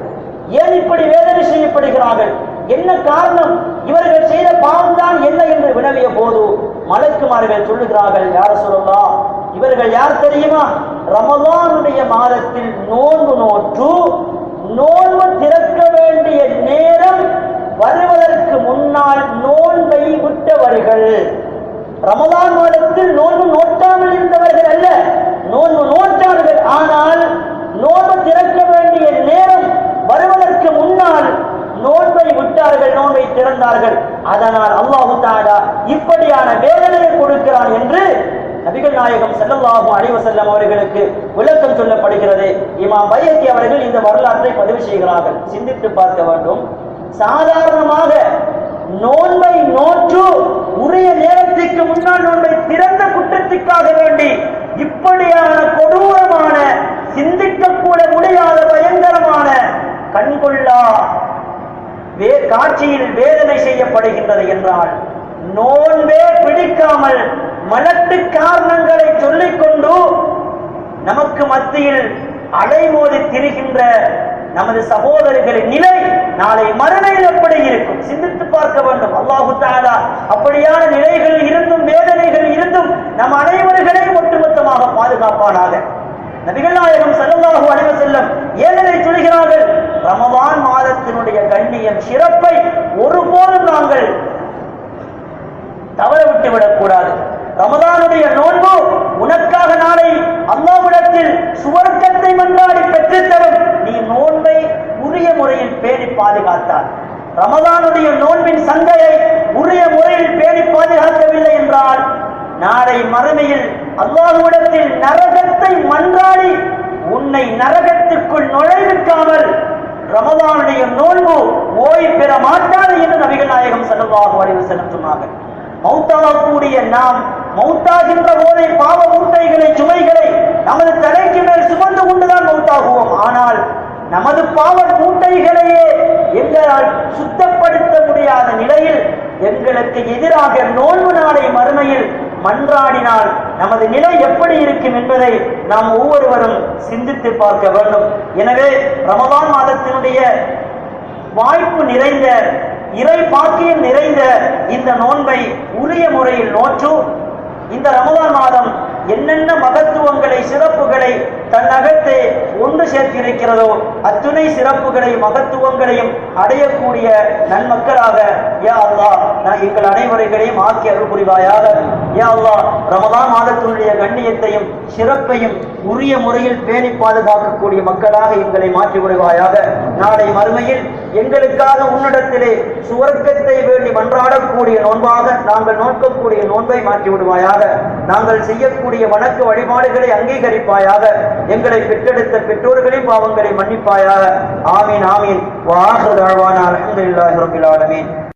ஏன் இப்படி வேதனை செய்யப்படுகிறார்கள்? என்ன காரணம்? இவர்கள் செய்த பாவம் தான் என்ன என்று வினவிய போது மலக்குமார்கள் சொல்லுகிறார்கள், யார் ரசூலல்லாஹ், இவர்கள் யார் தெரியுமா? ரமலானுடைய மாதத்தில் நோன்பு நோற்று நோன்பு திறக்க வேண்டிய நேரம் வருவதற்கு முன்னால் நோன்பை விட்டவர்கள். ரமலான் மாதத்தில் நோன்பு நோட்டாமல் இருந்தவர்கள் அல்ல, நோன்பு நோட்டார்கள். ஆனால் நோன்பு திறக்க வேண்டிய நேரம் வருவதற்கு முன்னால் நோன்பை விட்டார்கள், நோன்பை திறந்தார்கள். அதனால் அல்லாஹு தஆலா இப்படியான வேதனையை கொடுக்கிறான் என்று நபிகள் நாயகம் ஸல்லல்லாஹு அலைஹி வஸல்லம் அவர்களுக்கு விளக்கம் சொல்லப்படுகிறது. இமாம் பைஹகி அவர்கள் இந்த வரலாற்றை பதிவு செய்கிறார்கள். சிந்தித்து பார்க்க வேண்டும். சாதாரணமாக நோன்பை நோற்று உரிய நேரத்திற்கு முன்னால் நோன்பை திறந்த குற்றத்திற்காக வேண்டி இப்படியான கொடூரமான சிந்திக்கக்கூட முடியாத பயங்கரமான கண்கொள்ளா காட்சியில் வேதனை செய்யப்படுகின்றது என்றால், நோன்பே பிடிக்காமல் மலட்டு காரணங்களை சொல்லிக்கொண்டு நமக்கு மத்தியில் அலைமோதி திரிகின்ற நமது சகோதரர்களின் நிலை நாளை மறுமையில் எப்படி இருக்கும்? சிந்தித்து பார்க்க வேண்டும். அல்லாஹு தஆலா அப்படியான நிலைகள் இருந்தும் வேதனைகள் இருந்தும் நம் அனைவர்களையும் ஒட்டுமொத்தமாக பாதுகாப்பானாக. நபிகள் நாயகம் ஸல்லல்லாஹு அலைஹி வஸல்லம் ஏதனை சொல்கிறார்கள்? ரமலான் மாதத்தினுடைய கண்ணியம் சிறப்பை ஒருபோதும் நாங்கள் தவற விட்டு விடக்கூடாது. ரமலானுடைய நோன்பு உனக்காக நாளை அல்லாஹ்விடத்தில் சுவர்க்கத்தை மன்றாடி பெற்றுத்தரும். நீ நோன்பை உரிய முறையில் பேணி பாதுகாத்தார். ரமலானுடைய நோன்பின் சந்தையை உரிய முறையில் பேணி பாதுகாக்கவில்லை என்றால் நாளை மறுமையில் அல்லாஹ்விடத்தில் நரகத்தை மன்றாடி உன்னை நரகத்திற்குள் நுழைவிக்காமல் ரமலானுடைய நோன்பு ஓய்வு பெற மாட்டாது என்று நபிகள் நாயகம் ஸல்லல்லாஹு அலைஹி வஸல்லம் சொன்னார்கள். மௌத்தாகக்கூடிய நாம் மௌத்தாகின்ற போதே பாவ மூட்டைகளை சுமைகளை நமது தலைக்கு மேல் சுமந்து கொண்டுதான் மௌத்தாகுவோம். ஆனால் நமது பாவ மூட்டைகளையே எங்களால் சுத்தப்படுத்த முடியாத நிலையில் எங்களுக்கு எதிராக நோன்பு நாளை மறுமையில் மன்றாடினால் நமது நிலை எப்படி இருக்கும் என்பதை நாம் ஒவ்வொருவரும் சிந்தித்து பார்க்க வேண்டும். எனவே ரமலான் மாதத்தினுடைய வாய்ப்பு நிறைந்த இறை பாக்கியம் நிறைந்த இந்த நோன்பை உரிய முறையில் நோற்று இந்த ரமலான் மாதம் என்னென்ன மகத்துவங்களை சிறப்புகளை தன்னகத்தே ஒன்று சேர்த்திருக்கிறதோ அத்துணை சிறப்புகளையும் மகத்துவங்களையும் அடையக்கூடிய நன்மக்களாக யா அல்லாஹ் எங்கள் அனைவரைகளையும் ஆக்கி அருள் புரிவாயாக. யா அல்லாஹ் ரமதான் மாதத்தினுடைய கண்ணியத்தையும் சிறப்பையும் உரிய முறையில் பேணி பாதுகாக்கக்கூடிய மக்களாக எங்களை மாற்றி விடுவாயாக. நாளை மறுமையில் எங்களுக்காக உன்னிடத்திலே சுவர்க்கத்தை வேண்டி மன்றாடக்கூடிய நோன்பாக நாங்கள் நோக்கக்கூடிய நோன்பை மாற்றி விடுவாயாக. நாங்கள் செய்யக்கூடிய வணக்க வழிபாடுகளை அங்கீகரிப்பாயாக. எங்களை பெற்றெடுத்த பெற்றோர்களின் பாவங்களை மன்னிப்பாயாக. ஆமீன் ஆமீன். வ ஆகிரு தஅவானா அல்ஹம்துலில்லாஹி ரப்பில் ஆலமீன்.